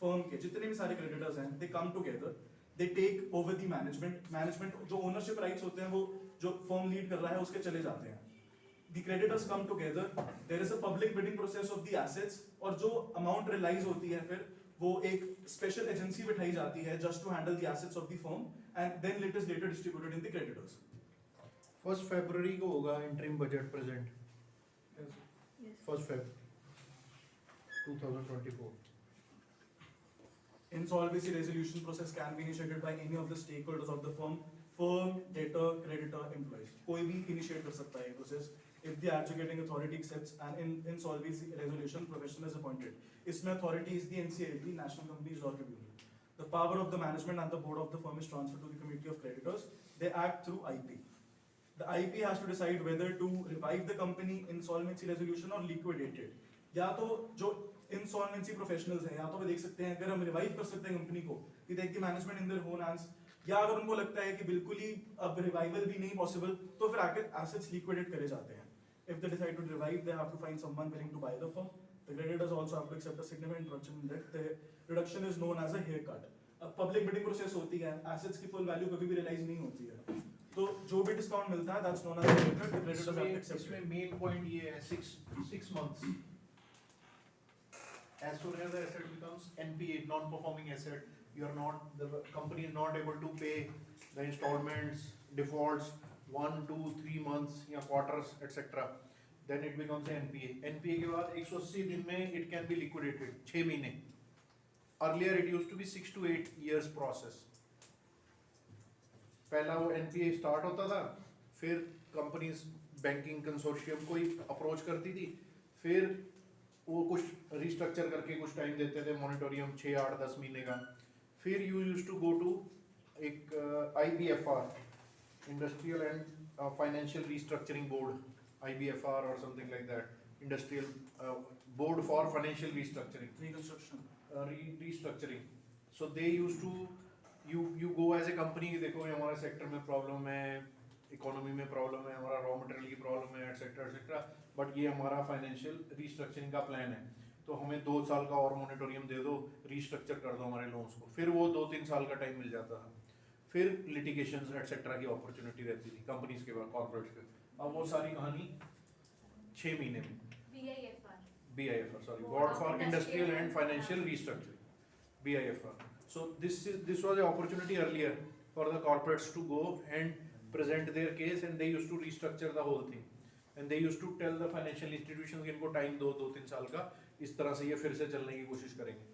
firm के, जितने भी सारे creditors हैं, they come together, they take over the management जो ownership rights होते हैं वो जो firm lead कर रहा है उसके चले जाते हैं. The creditors come together, there is a public bidding process of the assets, और जो amount realize होती है फिर वो एक special agency बिठाई जाती है just to handle the assets of the firm, and then it is later distributed in the creditors. 1st February को होगा interim budget present. Yes. 1st Feb 2024. Insolvency resolution process can be initiated by any of the stakeholders of the firm, debtor, creditor, employees. कोई भी initiate कर सकता है ये process. If the adjudicating authority accepts an insolvency resolution, professional is appointed. इसमें authority is the NCLT, National Companies Law Tribunal. The power of the management and the board of the firm is transferred to the committee of creditors. They act through IP. The IP has to decide whether to revive the company insolvency resolution or liquidate it. या तो जो insolvency professionals हैं, या तो वो देख सकते हैं अगर हम revive कर सकते हैं कंपनी को, they take the management in their own hands. या अगर उनको लगता है कि बिल्कुल ही अब revival भी नहीं possible, तो फिर आकर assets liquidate करे जाते हैं. If they decide to revive, they have to find someone willing to buy the firm. The creditors also have to accept a significant reduction in debt. The reduction is known as a haircut. अब public bidding process होती है, assets की full value कभी भी realize नहीं होती है. तो जो भी discount मिलता है, that's known as a haircut. The creditors have to accept it. इसमें main point ये है 6 months. As soon as the asset becomes NPA, non-performing asset, the company is not able to pay the installments, defaults 1, 2, 3 months या quarters etc. Then it becomes an NPA. NPA के बाद 180 दिन में it can be liquidated. 6 महीने. Earlier it used to be 6 to 8 years process. पहला वो NPA start होता था, फिर companies banking consortium कोई approach करती थी, फिर वो कुछ restructure करके कुछ time देते थे moratorium 6, 8, 10 महीने का. फिर you used to go to एक IBFR, Industrial and Financial Restructuring Board, IBFR or something like that, Industrial Board for Financial Restructuring. Reconstruction. Restructuring. So they used to, you go as a company, देखो ये हमारे sector में problem है, economy में problem है, हमारा raw material की problem है, etc. But ये हमारा financial restructuring का plan है, तो हमें 2 साल का और moratorium दे दो, restructure कर दो हमारे loans को. फिर वो 2-3 साल का time मिल जाता था. फिर litigations etc. की opportunity रहती थी companies के बाद, corporates के. अब वो सारी कहानी 6 महीने में. BIFR, sorry, Board for Industrial and Financial Restructuring, BIFR. So this was an opportunity earlier for the corporates to go and present their case, and they used to restructure the whole thing, and they used to tell the financial institutions कि इनको time दो 2-3 साल का, इस तरह से ये फिर से चलने की कोशिश करेंगे.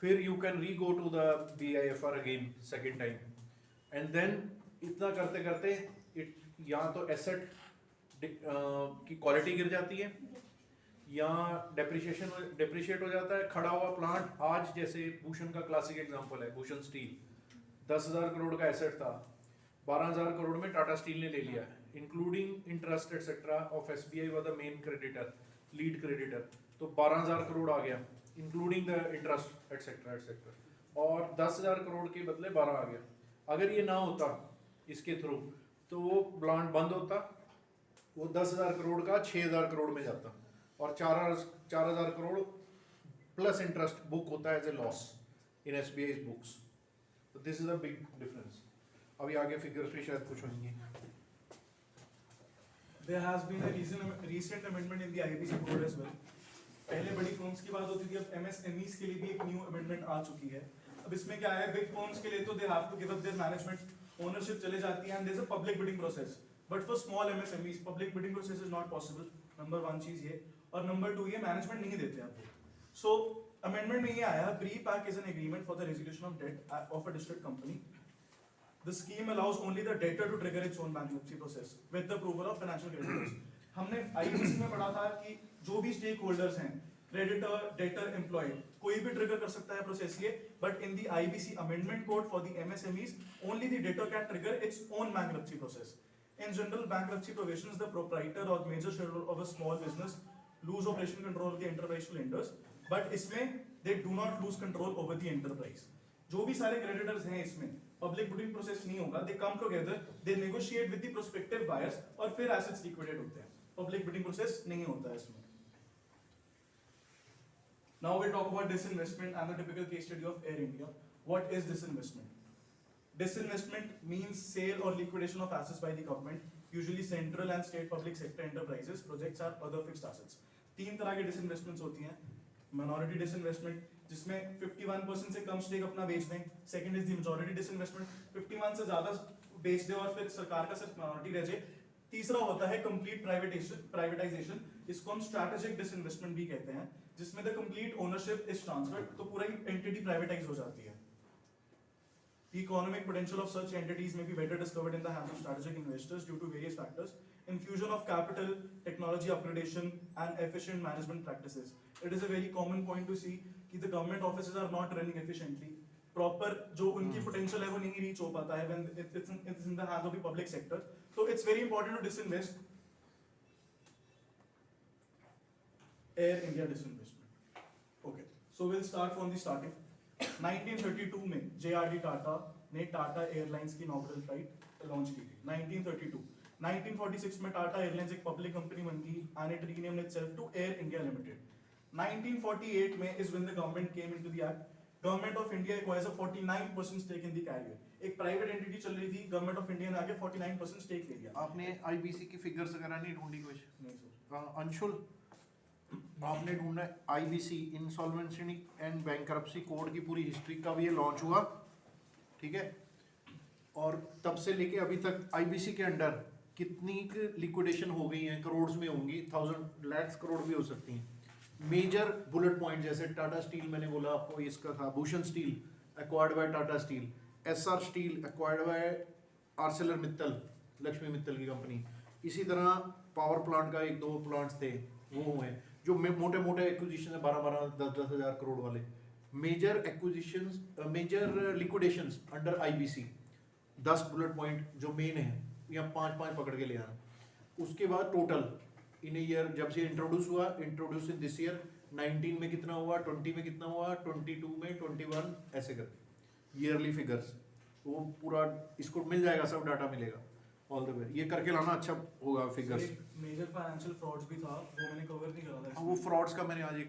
फिर you can re-go to the BIFR again second time, and then इतना करते करते या तो asset की quality गिर जाती है, या डेप्रिशिएट हो जाता है. खड़ा हुआ प्लांट आज, जैसे भूषण का क्लासिक एग्जांपल है, भूषण स्टील 10,000 करोड़ का एसेट था, 12,000 करोड़ में टाटा स्टील ने ले लिया, including interest etcetera of SBI was the main creditor, lead creditor, तो 12,000 करोड़ आ गया including the interest etcetera etcetera, और 10,000 करोड़ के बदले 12 आ गया. अगर ये ना होता इसके थ्रू, तो वो प्लांट बंद होता, वो 10,000 करोड़ का 6,000 करोड़ में जाता, और 4,000 करोड़ प्लस इंटरेस्ट बुक होता है as a loss in SBI books. तो this is a big difference. अभी आगे फिगर्स पे शायद कुछ होंगे. There has been a recent amendment in the IBC code as well. पहले बड़ी फर्म्स की बात होती थी, अब MSMEs के लिए भी एक न्यू अमेंडमेंट आ चुकी है. अब इसमें क्या है, बिग फर्म्स के लिए तो they have to give up their management ownership चले जाती है and there is a public bidding process. But for small MSMEs public bidding process is not possible. Number 1 चीज ये, और नंबर 2 ये मैनेजमेंट नहीं देते आपको. सो अमेंडमेंट में ये आया, pre-pack is an agreement for the resolution of debt of a distressed company. The scheme allows only the debtor to trigger its own bankruptcy process with the approval of financial creditors. हमने IBC में पढ़ा था कि जो भी stake holders हैं, creditor, debtor, employ, कोई भी ट्रिगर कर सकता है प्रोसेस ये. But in the IBC amendment code for the MSMEs, only the debtor can trigger its own bankruptcy process. In general bankruptcy provisions, the proprietor or major shareholder of a small business lose operation control of the enterprise to lenders. But इसमें they do not lose control over the enterprise. जो भी सारे creditors हैं इसमें public bidding process नहीं होगा. They come together, they negotiate with the prospective buyers और फिर एसेट्स लिक्विडेट होते हैं. पब्लिक बिडिंग प्रोसेस नहीं होता है इसमें. Now we talk about disinvestment and the typical case study of Air India. What is disinvestment? Disinvestment means sale or liquidation of assets by the government, usually central and state public sector enterprises, projects or other fixed assets. 3 तरह के disinvestments होती हैं. Minority disinvestment जिसमें 51% से कम stake अपना बेच दें. Second is the majority disinvestment, 51 से ज्यादा बेच दे और फिर सरकार का सिर्फ माइनॉरिटी रह जाए. तीसरा होता है कंप्लीट प्राइवेटाइजेशन. इसको हम स्ट्रैटेजिक डिसइन्वेस्टमेंट भी कहते हैं, जिसमें the complete ownership is transferred. तो पूरा ही एंटिटी प्राइवेटाइज हो जाती है. The economic potential of such entities may be better discovered in the hands of strategic investors due to various factors: infusion of capital, technology upgradation, and efficient management practices. It is a very common point to see कि the government offices are not running efficiently. Proper जो उनकी potential है वो नहीं reach हो पाता है when it's in the hands of the public sector. So it's very important to disinvest. Air India disinvestment. Okay, so we'll start from the starting. 1932 में JRD Tata ने टाटा एयरलाइंस की इनॉग्रल फ्लाइट लॉन्च की थी. 1932. 1946 में Tata airlines एक public company बन गई and it renamed itself to Air India Limited. 1948 में is when the government came into the act. Government of India acquires a 49% stake in the carrier. एक private entity चल रही थी, गवर्नमेंट ऑफ इंडिया ने आके 49% stake ले लिया. आपने IBC की फिगर्स वगैरह नहीं ढूंढी कुछ? नहीं सर. अंशुल, आपने ढूंढना है IBC insolvency and bankruptcy code की पूरी हिस्ट्री कब ये लॉन्च हुआ, ठीक है, और तब से लेके अभी तक IBC के अंडर कितनी लिक्विडेशन हो गई हैं, करोड़ में होंगी, 1000 लाख करोड़ भी हो सकती हैं. मेजर बुलेट पॉइंट जैसे टाटा स्टील, मैंने बोला आपको इसका था, Bhushan steel acquired by Tata steel, SR steel acquired by Arcelor Mittal, Lakshmi Mittal की कंपनी. इसी तरह पावर प्लांट का 1-2 प्लांट्स थे वो हुए, जो मोटे मोटे एक्विजिशन है 12-10 हज़ार करोड़ वाले. Major acquisitions, major liquidations under IBC 10 bullet point जो मेन है, या 5 पकड़ के ले आना. उसके बाद टोटल इन ईयर जब से इंट्रोड्यूस हुआ, इंट्रोड्यूस इन दिस ईयर, 19 में कितना हुआ, 20 में कितना हुआ, 22 में, 21, ऐसे कर ईयरली फिगर्स. वो पूरा इसको मिल जाएगा, सब डाटा मिलेगा ऑल द वे. ये करके लाना अच्छा होगा फिगर्स. मेजर फाइनेंशियल फ्रॉड्स भी था, वो मैंने कवर नहीं करा था. वो फ्रॉड्स का मैंने आज एक